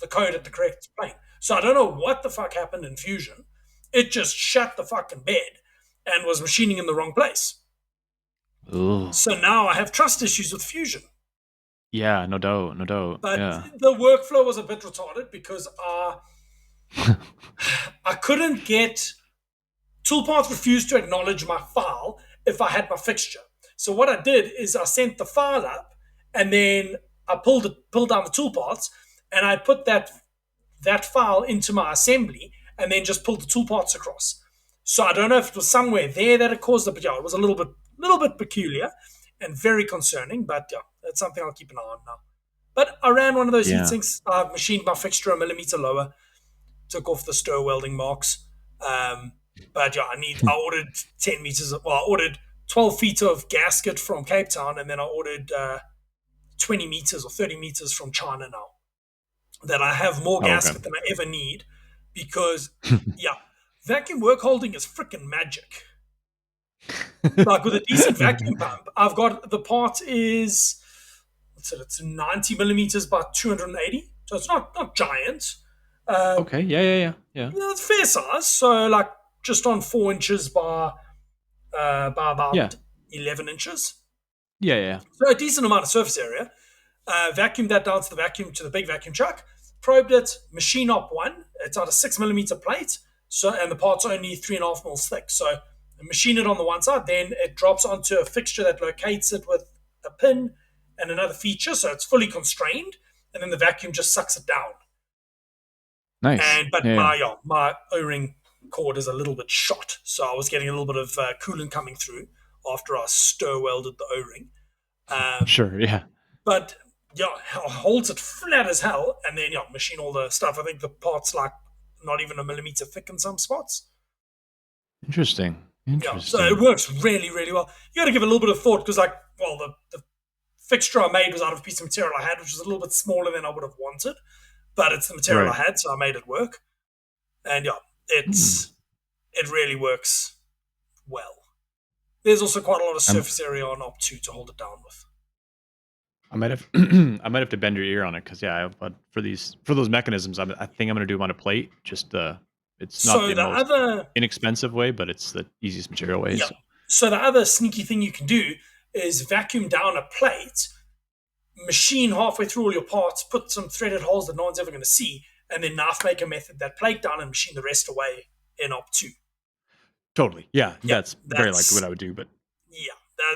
the code at the correct plane. So I don't know what the fuck happened in Fusion. It just shut the fucking bed and was machining in the wrong place. Ugh. So now I have trust issues with Fusion. Yeah, no doubt, no doubt. But Yeah. the workflow was a bit retarded because I couldn't get Toolpath refused to acknowledge my file if I had my fixture. So what I did is I sent the file up, and then I pulled down the toolpaths, and I put that file into my assembly, and then just pulled the toolpaths across. So I don't know if it was somewhere there that it caused it, but yeah, it was a little bit peculiar and very concerning. But yeah, that's something I'll keep an eye on now. But I ran one of those heat Yeah. sinks. I machined my fixture a millimeter lower, took off the stir welding marks. But yeah, I ordered 10 meters. Well, I ordered 12 feet of gasket from Cape Town, and then I ordered 20 meters or 30 meters from China now. That I have more Oh, okay. gasket than I ever need because, yeah, vacuum work holding is freaking magic. Like with a decent vacuum pump, I've got the part is what's it? It's 90 millimeters by 280, so it's not giant. Uh, Okay. Yeah, yeah, yeah. Yeah. yeah, it's fair size. So like just on 4 inches by Yeah. about 11 inches. Yeah, yeah. So a decent amount of surface area. Vacuumed that down to the big vacuum chuck. Probed it. Machine op one. It's on a 6 millimeter plate. So and the part's only 3.5 mils thick. So machine it on the one side. Then it drops onto a fixture that locates it with a pin and another feature. So it's fully constrained. And then the vacuum just sucks it down. Nice. And but Yeah, yeah. my O-ring cord is a little bit shot, so I was getting a little bit of coolant coming through after I stir welded the O-ring. Um, Sure. Yeah. but yeah, holds it flat as hell, and then yeah, machine all the stuff. I think the part's like not even a millimeter thick in some spots. Interesting. Yeah, so it Interesting. works really, really well. You got to give it a little bit of thought because, like, well, the fixture I made was out of a piece of material I had, which was a little bit smaller than I would have wanted, but it's the material Right. I had, so I made it work. And yeah, Hmm. it really works well. There's also quite a lot of I'm, surface area on Op 2 to hold it down with. I might have I might have to bend your ear on it because yeah, but for those mechanisms, I think I'm gonna do them on a plate. Just it's not So the the most other, inexpensive way, but it's the easiest material way. yeah. So So the other sneaky thing you can do is vacuum down a plate, machine halfway through all your parts, put some threaded holes that no one's ever going to see, and then knife maker method that plate down and machine the rest away in Op 2. totally, yeah, Yeah, that's very likely what that's I would do. But yeah,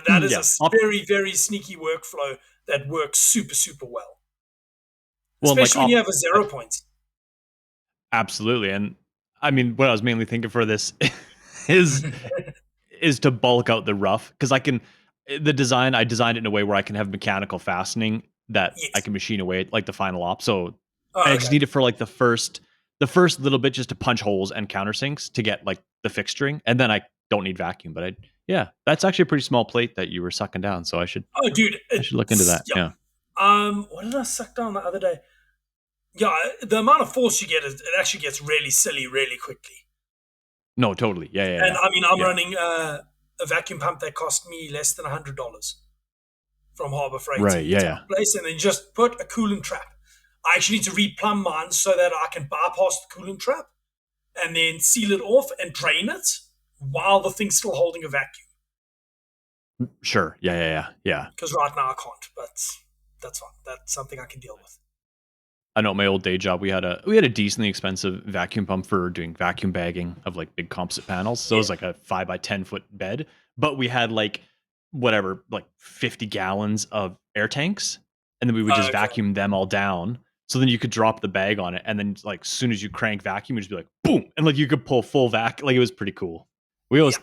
that is a yeah, very very sneaky workflow that works super super well, well, like especially when you have a 0 point. absolutely, and I mean, what I was mainly thinking for this is to bulk out the rough because the design I designed it in a way where I can have mechanical fastening that I Yes. can machine away like the final op. So Oh, I just okay. need it for like the first little bit just to punch holes and countersinks to get like the fixturing, and then I don't need vacuum. But yeah, that's actually a pretty small plate that you were sucking down. So Oh, dude, I should look into it's that. yeah. Yeah. What did I suck down the other day? Yeah, the amount of force you get is it actually gets really silly really quickly. No, totally. Yeah, yeah, And yeah, I mean, I'm yeah. running a vacuum pump that cost me less than $100 from Harbor Freight to Right. Yeah, heat up yeah. the place, and then just put a coolant trap. I actually need to replumb mine so that I can bypass the coolant trap and then seal it off and drain it while the thing's still holding a vacuum. Sure. Yeah, yeah, yeah, yeah. Because right now I can't, but that's fine. That's something I can deal with. I know at my old day job we had a decently expensive vacuum pump for doing vacuum bagging of like big composite panels. So it Yeah. was like a 5 by 10 foot bed, but we had like whatever like 50 gallons of air tanks, and then we would just Okay. vacuum them all down. So then you could drop the bag on it, and then like as soon as you crank vacuum, it'd just be like boom, and like you could pull full vac. Like it was pretty cool. We always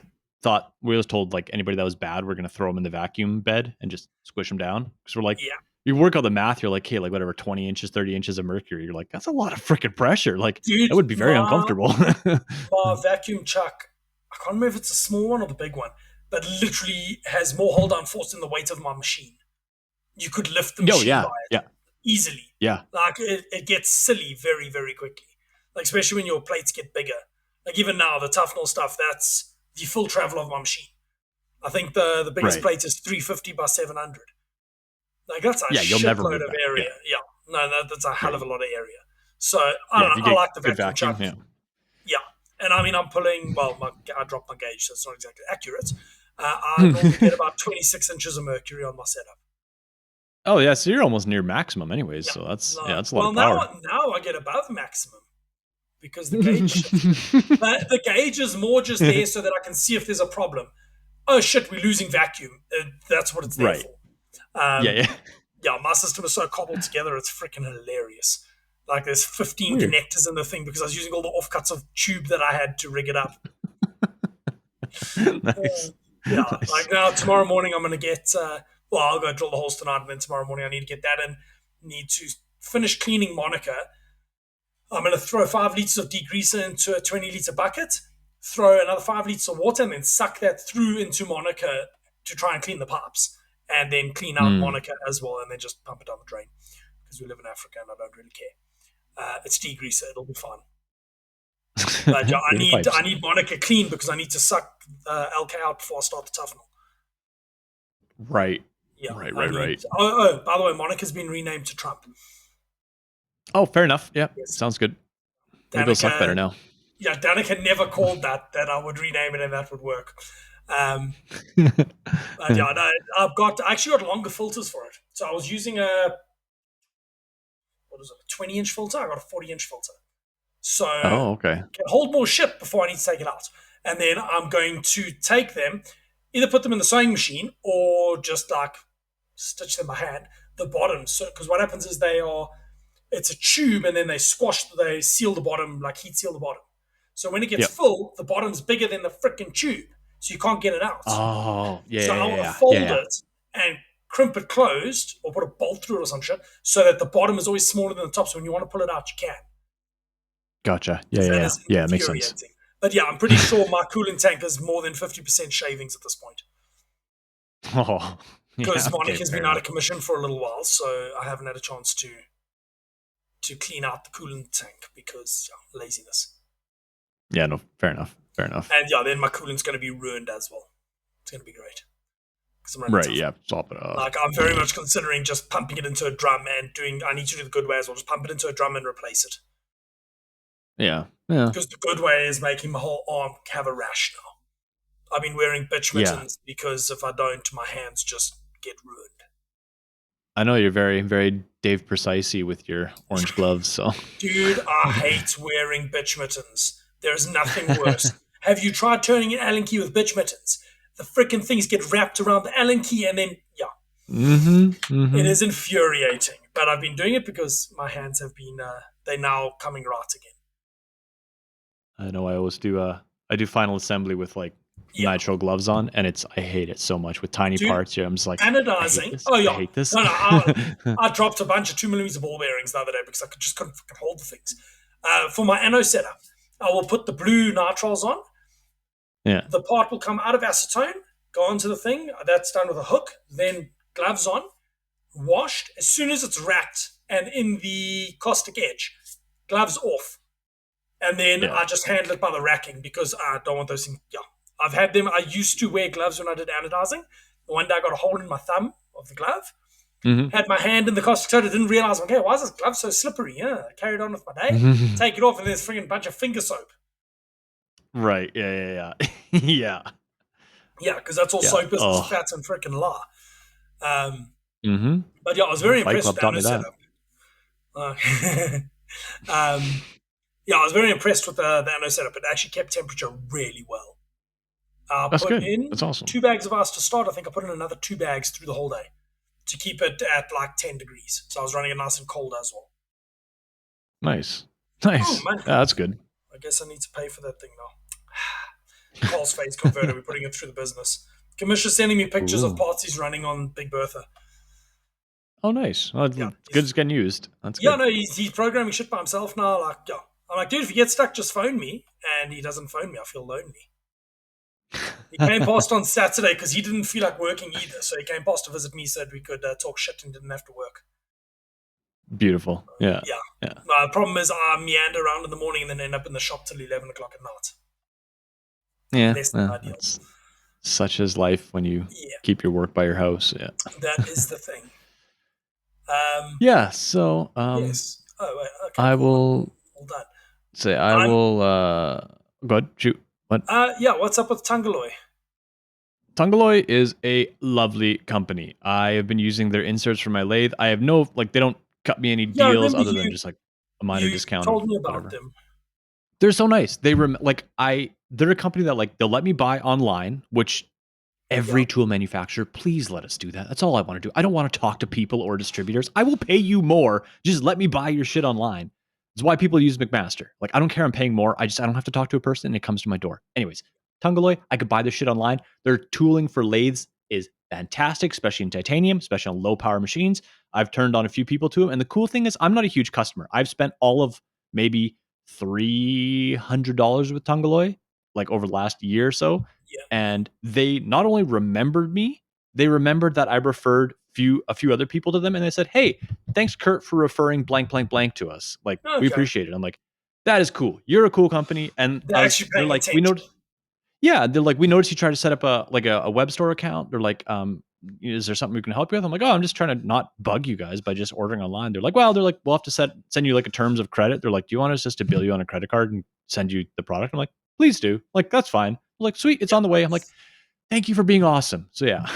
Yeah. we always told like anybody that was bad, we're gonna throw them in the vacuum bed and just squish them down because we're like Yeah. you work out the math, you're like, hey, like whatever, 20 inches, 30 inches of mercury. You're like, that's a lot of freaking pressure. Like, Dude, that would be very my uncomfortable. my vacuum chuck, I can't remember if it's a small one or the big one, but literally has more hold on force than the weight of my machine. You could lift the Yo, machine yeah, by it yeah, easily. yeah, Like it gets silly very, very quickly. Like especially when your plates get bigger. Like even now, the tough null stuff, that's the full travel of my machine. I think the biggest right. plate is 350 by 700. Like that's a Yeah, you'll never shitload move of that. Yeah, area. Yeah. No, that's a hell yeah. of a lot of area. So I Yeah, don't if know. you I get like the good vacuum vacuum, chuck. yeah. Yeah, and I mean I'm pulling. Well, I dropped my gauge, so it's not exactly accurate. I normally get about 26 inches of mercury on my setup. Oh yeah, so you're almost near maximum anyways, Yeah. so that's a lot Well, of power. now I get above maximum because the gauge shifted. But the gauge is more just there so that I can see if there's a problem. Oh shit, we're losing vacuum. That's what it's there Right. for. Yeah, Um, yeah. yeah, my system is so cobbled together, it's freaking hilarious. Like there's 15 Weird. connectors in the thing because I was using all the offcuts of tube that I had to rig it up. Nice. Yeah, like Nice. now tomorrow morning I'm gonna get. Well, I'll go drill the holes tonight, and then tomorrow morning I need to get that in. Need to finish cleaning Monica. I'm gonna throw 5 liters of degreaser into a 20-liter bucket. Throw another 5 liters of water, and then suck that through into Monica to try and clean the pipes, and then clean out Mm. Monica as well, and then just pump it down the drain because we live in Africa and I don't really care. It's degreaser; it'll be fine. But yeah, Clean the I pipes. need Monica clean because I need to suck LK out before I start the toughnel. Right. Yeah, Right, I right, need. right. By the way, Monica's been renamed to Trump. Oh, fair enough. Yeah, Yes, sounds good. Maybe it'll suck better Danica. now. Yeah, Danica never called that I would rename it and that would work. Um, but yeah, no, I actually got longer filters for it. So I was using a what is it, a 20-inch filter. I got a 40-inch filter, so Oh, okay. can hold more shit before I need to take it out. And then I'm going to take them, either put them in the sewing machine or just like stitch them by hand. The bottoms, so because what happens is it's a tube and then they seal the bottom, like heat seal the bottom. So when it gets Yep. full, the bottom's bigger than the freaking tube, so you can't get it out. Oh, yeah, So yeah, I want to yeah, yeah, fold yeah. it and crimp it closed or put a bolt through it or some shit so that the bottom is always smaller than the top. So when you want to pull it out, you can. Gotcha. Yeah, Because yeah, that yeah. is Yeah, it makes sense. infuriating. But yeah, I'm pretty sure my coolant tank is more than 50% shavings at this point. Oh, yeah. Because Okay, Monica's fair been out of enough. commission for a little while, so I haven't had a chance to clean out the coolant tank because laziness. Yeah, no, fair enough. Fair enough. And yeah, then my coolant's going to be ruined as well. It's going to be great because I'm running Right. tough. Yeah. Swap it off. Like I'm very much considering just pumping it into a drum and doing. I need to do the good way as well. Just pump it into a drum and replace it Yeah. Yeah. because the good way is making my whole arm have a rash now. I've been wearing bitch Yeah. mittens because if I don't, my hands just get ruined. I know you're very, very Dave Precisey with your orange gloves. So. Dude, I hate wearing bitch mittens. There's nothing worse. Have you tried turning an Allen key with bitch mittens? The freaking things get wrapped around the Allen key and then, yeah. Mm-hmm. It Mm-hmm. is infuriating. But I've been doing it because my hands have been, they're now coming right again. I know. I always do. I do final assembly with like Yeah. nitro gloves on, and I hate it so much with tiny Dude, parts. Yeah, I'm just like, I hate anodizing. this. Oh, I yeah. hate this. No, I dropped a bunch of 2 millimeter ball bearings the other day because I just couldn't fucking hold the things. For my anode setup, I will put the blue nitriles on. Yeah. The part will come out of acetone, go onto the thing. That's done with a hook. Then gloves on, washed. As soon as it's wrapped and in the caustic edge, gloves off. And then Yeah. I just handle it by the racking because I don't want those things. Yeah. I've had them. I used to wear gloves when I did anodizing. One day I got a hole in my thumb of the glove. Mm-hmm. Had my hand in the caustic soda. Didn't realize, okay, why is this glove so slippery? Yeah. I carried on with my day. Take it off and there's a freaking bunch of finger soap. Right. Yeah. Yeah. Yeah. Yeah. Yeah, because that's all Yeah. soap is Oh. fat and freaking la. Mm-hmm. But yeah, I was very Fight impressed Club with the taught anode me that. setup. Yeah, I was very impressed with the anode setup. It actually kept temperature really well. I That's put good. in That's awesome. 2 bags of ice to start. I think I put in another 2 bags through the whole day to keep it at like 10 degrees. So I was running it nice and cold as well. Nice. Oh, Nice. man. Yeah, that's good. I guess I need to pay for that thing now. Cole's phase converter, we're putting it through the business. Commissioner's sending me pictures of Ooh. parts he's running on Big Bertha. Oh, nice. Well, it's Yeah, good it's getting used. That's Yeah, good. no, he's programming shit by himself now. Like, yeah. I'm like, dude, if you get stuck, just phone me. And he doesn't phone me. I feel lonely. He came past on Saturday because he didn't feel like working either. So he came past to visit me so that we could talk shit and didn't have to work. Beautiful. Yeah. Yeah. Yeah. The problem is I meander around in the morning and then end up in the shop till 11 o'clock at night. Yeah. Less than ideal. That's such is life when you Yeah, keep your work by your house. Yeah. that is the thing. Yeah. So Yes. Oh, wait, okay, I cool. will All done. say I I'm, will go ahead, shoot. What? yeah, what's up with Tungaloy? Tungaloy is a lovely company. I have been using their inserts for my lathe. I have no like they don't cut me any Yeah, I deals remember other than just like a minor you discount of told me about whatever. them. They're so nice. They're a company that like they'll let me buy online, which Yeah, every tool manufacturer, please let us do that. That's all I want to do. I don't want to talk to people or distributors. I will pay you more. Just let me buy your shit online. It's why people use McMaster. Like, I don't care. I'm paying more. I don't have to talk to a person and it comes to my door. Anyways, Tungaloy, I could buy this shit online. Their tooling for lathes is fantastic, especially in titanium, especially on low power machines. I've turned on a few people to them. And the cool thing is, I'm not a huge customer. I've spent all of maybe $300 with Tungaloy, like over the last year or so, yeah. and they not only remembered me, they remembered that I referred a few other people to them, and they said, "Hey, thanks, Curt, for referring blank blank blank to us. Like, we Okay, appreciate it." I'm like, "That is cool. You're a cool company." And they're actually they're paying like, "We attention. noticed." Yeah, they're like, "We noticed you tried to set up a web store account." They're like, "Is there something we can help you with?" I'm like, "Oh, I'm just trying to not bug you guys by just ordering online." They're like, "We'll have to send you like a terms of credit." They're like, "Do you want us just to bill you on a credit card and send you the product?" I'm like, "Please do." Like, that's fine. I'm like, "Sweet, it's Yeah, on the way." I'm like, nice. "Thank you for being awesome." So yeah.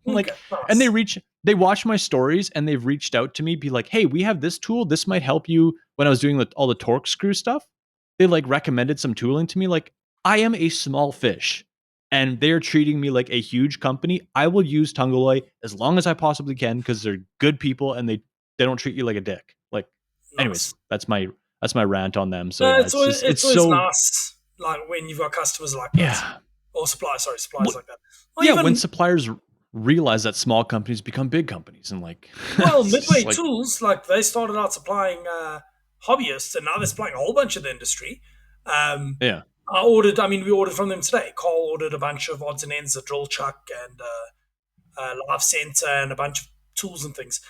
Okay, Like, and nice. they watch my stories and they've reached out to me, be like, "Hey, we have this tool. This might help you." When I was doing all the torque screw stuff, they like recommended some tooling to me. Like, I am a small fish and they're treating me like a huge company. I will use Tungaloy as long as I possibly can because they're good people and they don't treat you like a dick. Like, anyways, Nice. that's my rant on them. So No, yeah, it's it's always so nice, like when you've got customers like that, yeah. or suppliers. Sorry, suppliers Well, like that. Or yeah, when even suppliers realize that small companies become big companies and like well, it's just Midway like Tools, like they started out supplying hobbyists, and now they're supplying a whole bunch of the industry. Um, yeah. we ordered from them today. Carl ordered a bunch of odds and ends, a drill chuck and live center, and a bunch of tools and things.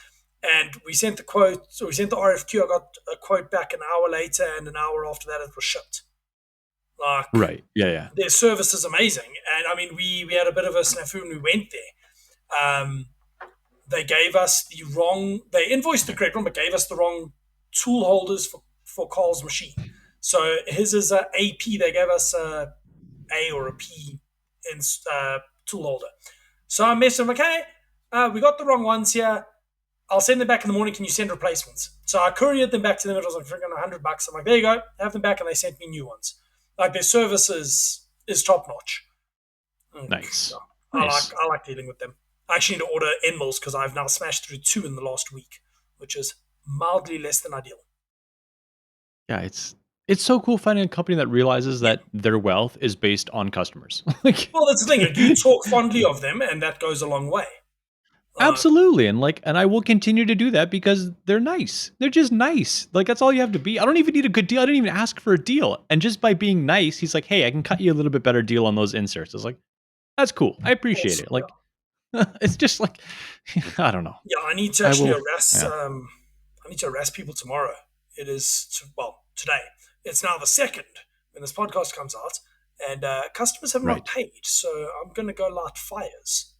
And we sent the quote, so we sent the RFQ. I got a quote back an hour later, and an hour after that, it was shipped. Like Right. Yeah, yeah. their service is amazing, and I mean, we had a bit of a snafu when we went there. They gave us the wrong. They invoiced the correct one, but gave us the wrong tool holders for Carl's machine. So his is a AP. They gave us A or a P in tool holder. So I messaged them like, hey, we got the wrong ones here. I'll send them back in the morning. Can you send replacements? So I couriered them back to them. It was like freaking $100. I'm like, there you go, have them back, and they sent me new ones. Like their service is top notch. Nice. I Nice. like dealing with them. I actually need to order end mills because I've now smashed through two in the last week, which is mildly less than ideal. Yeah, it's so cool finding a company that realizes Yeah. that their wealth is based on customers. Like Well, that's the thing. You talk fondly of them, and that goes a long way. Uh, absolutely. And I will continue to do that because they're nice. They're just nice. Like that's all you have to be. I don't even need a good deal. I didn't even ask for a deal. And just by being nice, he's like, "Hey, I can cut you a little bit better deal on those inserts." I was like, "That's cool. I appreciate also, it." Like it's just like I don't know. yeah, I need to I actually will harass. yeah. I need to harass people tomorrow. It is today. It's now the second when this podcast comes out, and customers have not Right. paid. So I'm going to go light fires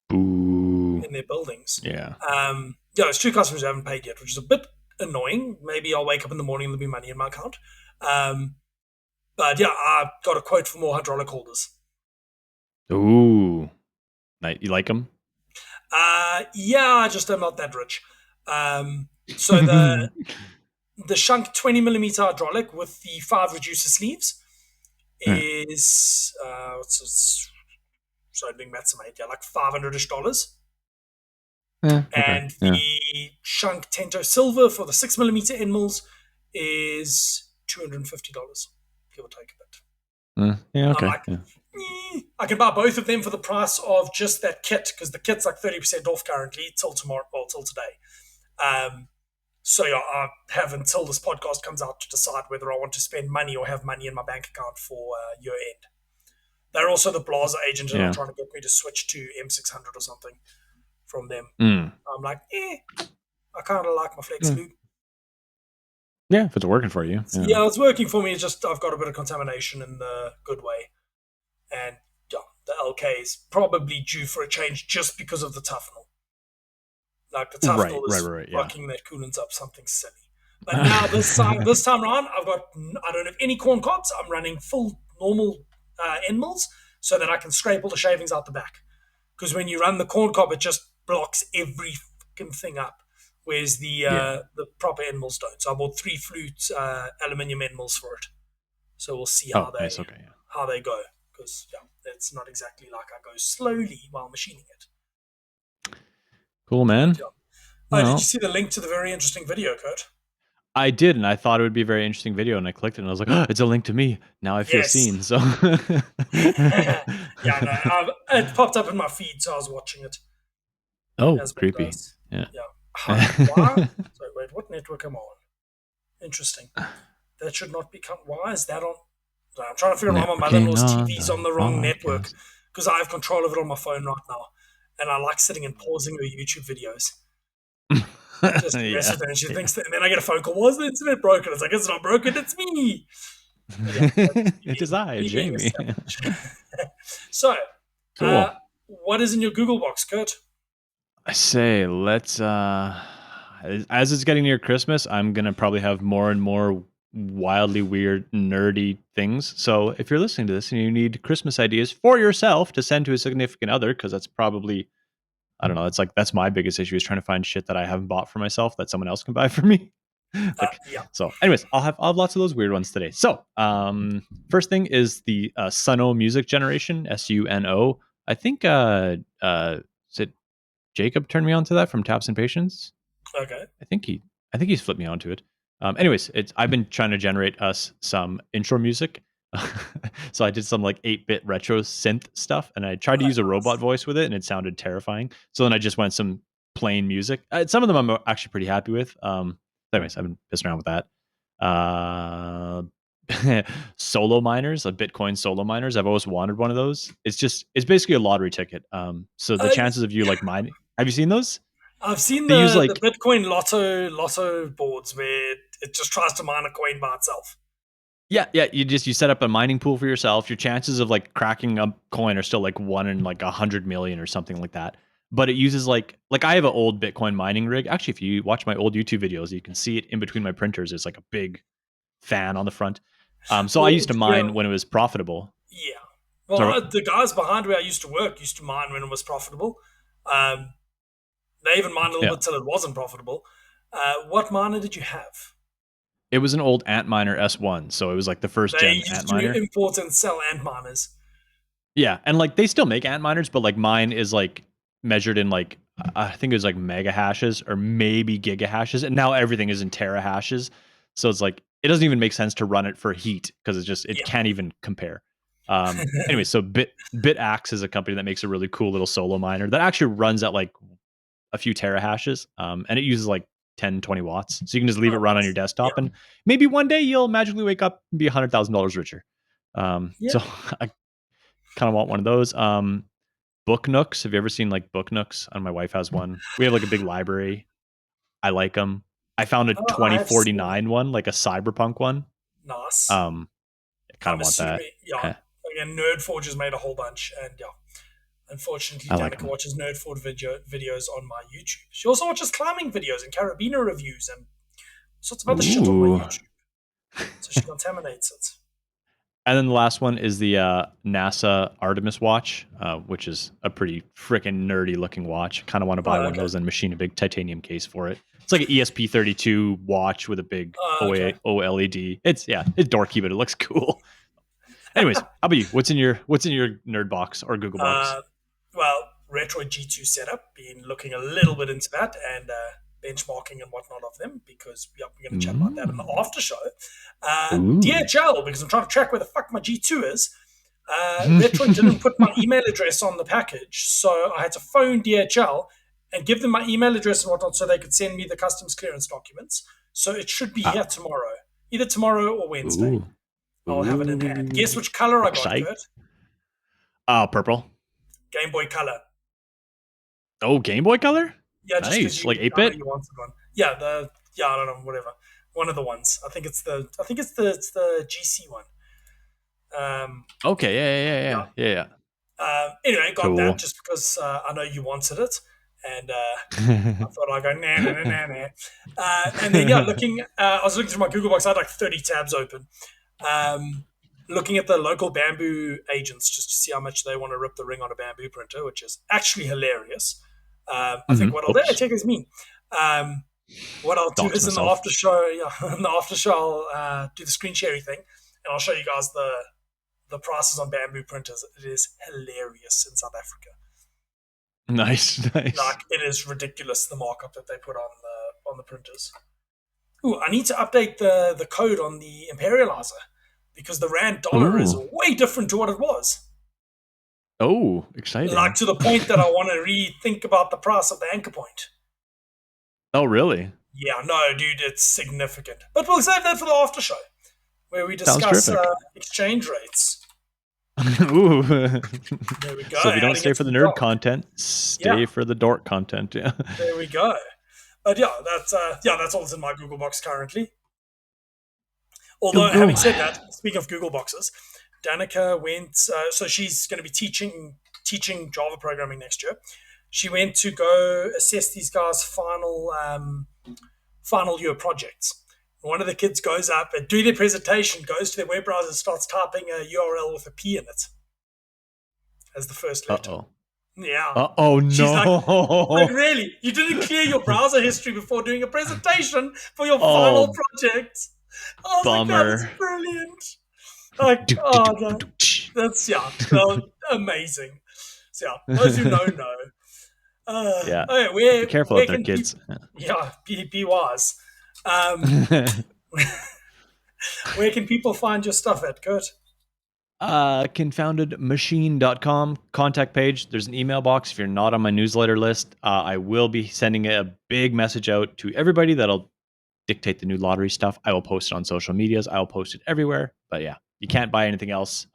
Boo. in their buildings. Yeah. Yeah, there's two customers who haven't paid yet, which is a bit annoying. Maybe I'll wake up in the morning and there'll be money in my account. Um, but yeah, I got a quote for more hydraulic holders. Ooh. Nice. You like them? Yeah, I just am not that rich. So the Shunk 20 millimeter hydraulic with the five reducer sleeves Yeah. is sorry, doing maths in my head, yeah, like $500-ish. Yeah. Okay. And Yeah. the Shunk Tento Silver for the 6 millimeter end mills is $250, give or take a bit. Yeah. I'm Okay. like, Yeah. I can buy both of them for the price of just that kit because the kit's like 30% off currently till tomorrow, well, till today. Um, so yeah, I have until this podcast comes out to decide whether I want to spend money or have money in my bank account for year end. They're also the Blazer agent and are Yeah. trying to get me to switch to M600 or something from them. Mm. I'm like, I kind of like my flex Yeah. loop. Yeah. If it's working for you. Yeah. Yeah, it's working for me. It's just I've got a bit of contamination in the good way, and yeah, the LK is probably due for a change just because of the Tufnell. Like the Right. Tufnell Right. is Right. Right. Yeah. fucking that coolant up something silly. But now this time around, I don't have any corn cobs. I'm running full normal end mills so that I can scrape all the shavings out the back. Because when you run the corn cob, it just blocks every fucking thing up. Whereas Yeah. the proper end mills don't. So I bought 3 flute aluminium end mills for it. So we'll see Oh, nice. Okay. Yeah. how they go. Because yeah, it's not exactly like I go slowly while machining it. Cool, But, man. yeah. Oh, did you Well, see the link to the very interesting video, Kurt? I did, and I thought it would be a very interesting video, and I clicked it, and I was like, oh, it's a link to me. Now I feel Yes. seen. So, Yeah, no, it popped up in my feed, so I was watching it oh, as one creepy. does. Yeah. Yeah. Why? Sorry, wait, what network am I on? Interesting. That should not be. Why is that on? Sorry, I'm trying to figure out why my mother in Networking law's on TV's on the the wrong network podcast. because I have control of it on my phone right now. And I like sitting and pausing her YouTube videos just to mess Yeah. with her. And she Yeah. thinks that, and then I get a phone call, was the internet broken? It's like, it's not broken, it's me. But yeah, that's It is I, me being a Jamie. savage. So, uh, Cool. what is in your Google box, Kurt? I say let's as it's getting near Christmas, I'm gonna probably have more and more wildly weird, nerdy things. So if you're listening to this and you need Christmas ideas for yourself to send to a significant other, because that's probably I don't know, it's like that's my biggest issue is trying to find shit that I haven't bought for myself that someone else can buy for me. Like Yeah. so. Anyways, I'll have lots of those weird ones today. So first thing is the Suno music generation, SUNO. I think is it Jacob turned me on to that from Taps and Patience. Okay. I think he I think he's flipped me onto it. Anyways, it's I've been trying to generate us some intro music. So I did some like 8-bit retro synth stuff and I tried to use a robot Nice. voice with it and it sounded terrifying. So then I just went some plain music. Some of them I'm actually pretty happy with. Anyways, I've been pissing around with that. Uh solo miners, a Bitcoin solo miners. I've always wanted one of those. It's basically a lottery ticket. So the Uh, chances of you like mining. Have you seen those? I've seen They use the like Bitcoin lotto boards where it just tries to mine a coin by itself. yeah, you set up a mining pool for yourself. Your chances of like cracking a coin are still like 1 in like 100 million or something like that. But it uses like I have an old Bitcoin mining rig. Actually, if you watch my old YouTube videos, you can see it in between my printers. It's like a big fan on the front. So I Well, used to yeah, mine when it was profitable. yeah. Well, So the guys behind where I used to work used to mine when it was profitable. Um, they even mined a little yeah, bit till it wasn't profitable. What miner did you have? it was an old Antminer S1. So it was like the first They gen used to Antminer. import and sell ant miners. Yeah, and like they still make ant miners, but like mine is like measured in like I think it was like mega hashes or maybe giga hashes, and now everything is in tera hashes. So it's like it doesn't even make sense to run it for heat because it Yeah. can't even compare. Anyway, so BitAxe is a company that makes a really cool little solo miner that actually runs at like a few tera hashes, and it uses like 10, 20 watts. So you can just leave it Oh, run on your nice. Yeah. desktop, and maybe one day you'll magically wake up and be $100,000 richer. Yeah. So I kind of want one of those. Book Nooks. Have you ever seen like Book Nooks? And my wife has one. We have like a big library. I like them. I found a Oh, I have seen them. 2049 one, like a cyberpunk one. Nice. Um, I kind of I'm want that. assuming, yeah. Eh, Again, Nerd Forge has made a whole bunch, and yeah, unfortunately, I like Danica them. watches Nerd Forge videos on my YouTube. She also watches climbing videos and carabiner reviews and sorts of other shit on my Ooh. YouTube. So she contaminates it. And then the last one is the NASA Artemis watch, which is a pretty freaking nerdy looking watch. Kind of want to buy Oh, one of okay. those and machine a big titanium case for it. It's like an ESP32 watch with a big Oh, okay. OLED. It's it's dorky, but it looks cool. Anyways, how about you? What's in your nerd box or Google box? uh, well, Retroid G2 setup, been looking a little bit into that and benchmarking and whatnot of them because yep, we're going to chat about that in the Mm. after show. Ooh. DHL, because I'm trying to track where the fuck my G2 is. Retroid didn't put my email address on the package, so I had to phone DHL and give them my email address and whatnot so they could send me the customs clearance documents. So it should be here Ah. tomorrow, either tomorrow or Wednesday. Ooh. I'll have it in hand. Ooh. Guess which color I got, Psyched. Kurt? Purple. Game Boy Color. Oh, Game Boy Color? Yeah, just because Nice. Like you, 8 I know bit? you wanted one. Yeah, I don't know, whatever. One of the ones. I think it's the GC one. Um, Okay, yeah, yeah, yeah. yeah, yeah, yeah. Anyway, got that Cool. just because I know you wanted it, And I thought I'd go nah nah nah nah nah. And then I was looking through my Google Box. I had like 30 tabs open, um, looking at the local bamboo agents just to see how much they want to rip the ring on a bamboo printer, which is actually hilarious. I think what I'll do, Oops. check is me. Um, what I'll do Dox is in the myself. after show, in the after show, I'll do the screen sharing thing, and I'll show you guys the prices on bamboo printers. It is hilarious in South Africa. Nice, nice. Like it is ridiculous the markup that they put on the printers. Ooh, I need to update the code on the Imperializer because the Rand dollar is Ooh. way different to what it was. Oh, Like exciting. to the point that I want to rethink about the price of the anchor point. Oh, really? Yeah, no, dude, it's significant. But we'll save that for the after show where we Sounds discuss terrific. exchange rates. Ooh. There we go. So if you How don't to stay get for to the the nerd dock. content, Yeah, stay for the dork content. Yeah. there we go. But that's all that's in my Google Box currently. Go Although, go. having said that, speaking of Google Boxes, Danica went. So she's going to be teaching Java programming next year. She went to go assess these guys' final year projects. One of the kids goes up and do their presentation, goes to their web browser, and starts typing a URL with a P in it as the first Uh letter. oh. Yeah. Oh She's like, no. really? You didn't clear your browser history before doing a presentation for your final Oh, project? I was like, that is bummer. brilliant. Like, Do, do, do, oh, do, no. do, tsh. That's, yeah, well, amazing. So, yeah, those who know. Yeah. Okay, Be where, careful out where there, can people, kids. yeah, be wise. Um, where can people find your stuff at, Kurt? Confoundedmachine.com contact page. There's an email box if you're not on my newsletter list. I will be sending a big message out to everybody that'll dictate the new lottery stuff. I will post it on social medias. I will post it everywhere. But yeah, you can't buy anything else.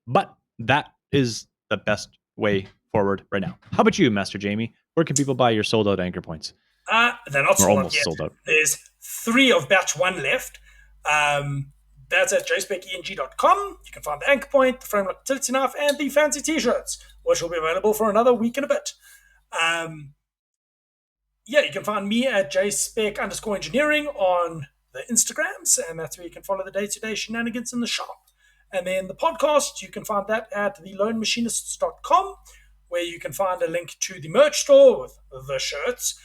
But that is the best way forward right now. How about you, Master Jamie? Where can people buy your sold out anchor points? They're not Or sold out almost yet. sold out. There's 3 of batch 1 left. That's at jspeceng.com. You can find the anchor point, the frame lock utility knife, and the fancy t-shirts, which will be available for another week and a bit. Yeah, you can find me at jspec_engineering on the Instagrams, and that's where you can follow the day-to-day shenanigans in the shop. And then the podcast, you can find that at thelonemachinistscom, where you can find a link to the merch store with the shirts,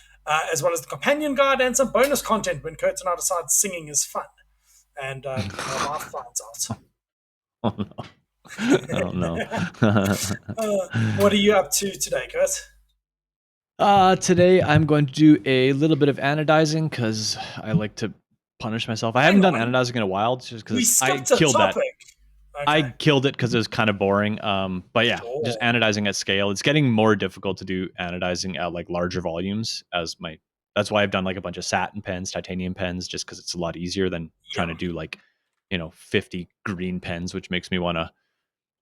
as well as the companion guide and some bonus content when Kurt and I decide singing is fun. And my wife finds out. Oh no. Oh no. What are you up to today, Kurt? Today I'm going to do a little bit of anodizing because I like to punish myself. I haven't Hang done on. anodizing in a while just We because I skipped a killed that. topic. I Okay. killed it because it was kind of boring. But yeah, just Sure. anodizing at scale. It's getting more difficult to do anodizing at like larger volumes as my. That's why I've done like a bunch of satin pens, titanium pens, just because it's a lot easier than trying to Yeah. do like, 50 green pens, which makes me want to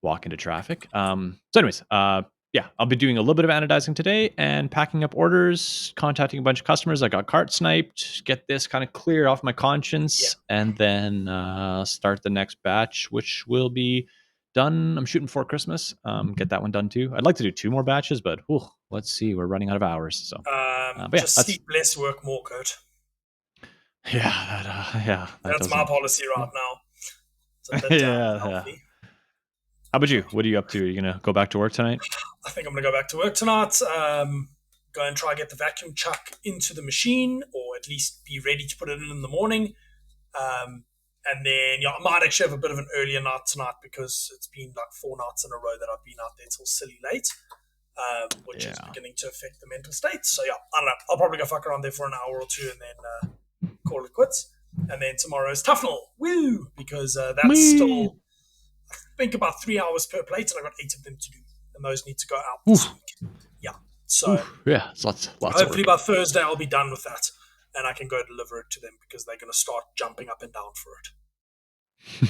walk into traffic. So, anyways, yeah, I'll be doing a little bit of anodizing today and packing up orders, contacting a bunch of customers. I got cart sniped, get this kind of clear off my Yeah. conscience, and then start the next batch, which will be done. I'm shooting for Christmas. Get that one done too. I'd like to do 2 more batches, but let's see. We're running out of hours. So, but yeah, Just that's sleep less, work more, Kurt. that That's my doesn't. policy right now. It's a bit Yeah, yeah. unhealthy. How about you? What are you up to? Are you gonna go back to work tonight? I think I'm going to go back to work tonight. Go and try and get the vacuum chuck into the machine, or at least be ready to put it in the morning. And then, yeah, I might actually have a bit of an earlier night tonight because it's been like 4 nights in a row that I've been out there till silly late, which is Yeah. beginning to affect the mental state. So, yeah, I don't know. I'll probably go fuck around there for an hour or two and then call it quits. And then tomorrow's Tufnell. Woo! Because that's Me. still, I think, about 3 hours per plate, and I've got 8 of them to do. And those need to go out this Oof. week. Yeah. So Oof. Yeah, it's lots of hopefully work. by Thursday I'll be done with that. And I can go deliver it to them because they're going to start jumping up and down for it.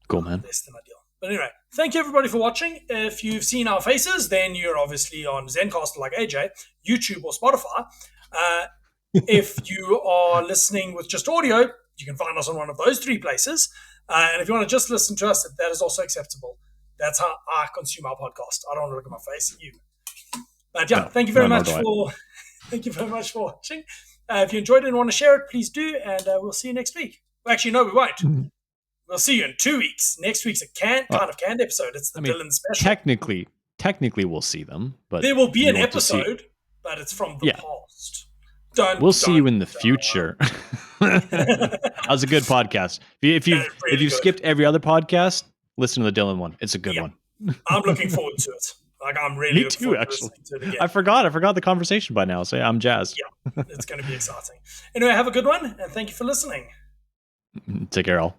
Cool, man. Less than ideal. But anyway, thank you everybody for watching. If you've seen our faces, then you're obviously on Zencaster like AJ, YouTube or Spotify. If you are listening with just audio, you can find us on one of those 3 places. And if you want to just listen to us, that is also acceptable. That's how I consume our podcast. I don't want to look at my face. You. But yeah, No, thank you very no, nor much do I. for Thank you very much for watching. If you enjoyed it and want to share it, please do, and we'll see you next week. Well, actually, no, we won't. We'll see you in 2 weeks. Next week's a kind of canned episode. It's the Dylan special. Technically, we'll see them, but there will be an episode, but it's from the past. We'll see you in the future. That was a good podcast. If you've skipped every other podcast, listen to the Dylan one. It's a good one. I'm looking forward to it. Like, I'm really looking forward to listening to it again. I forgot the conversation by now, so I'm jazzed. Yeah, it's going to be exciting. Anyway, have a good one, and thank you for listening. Take care, all.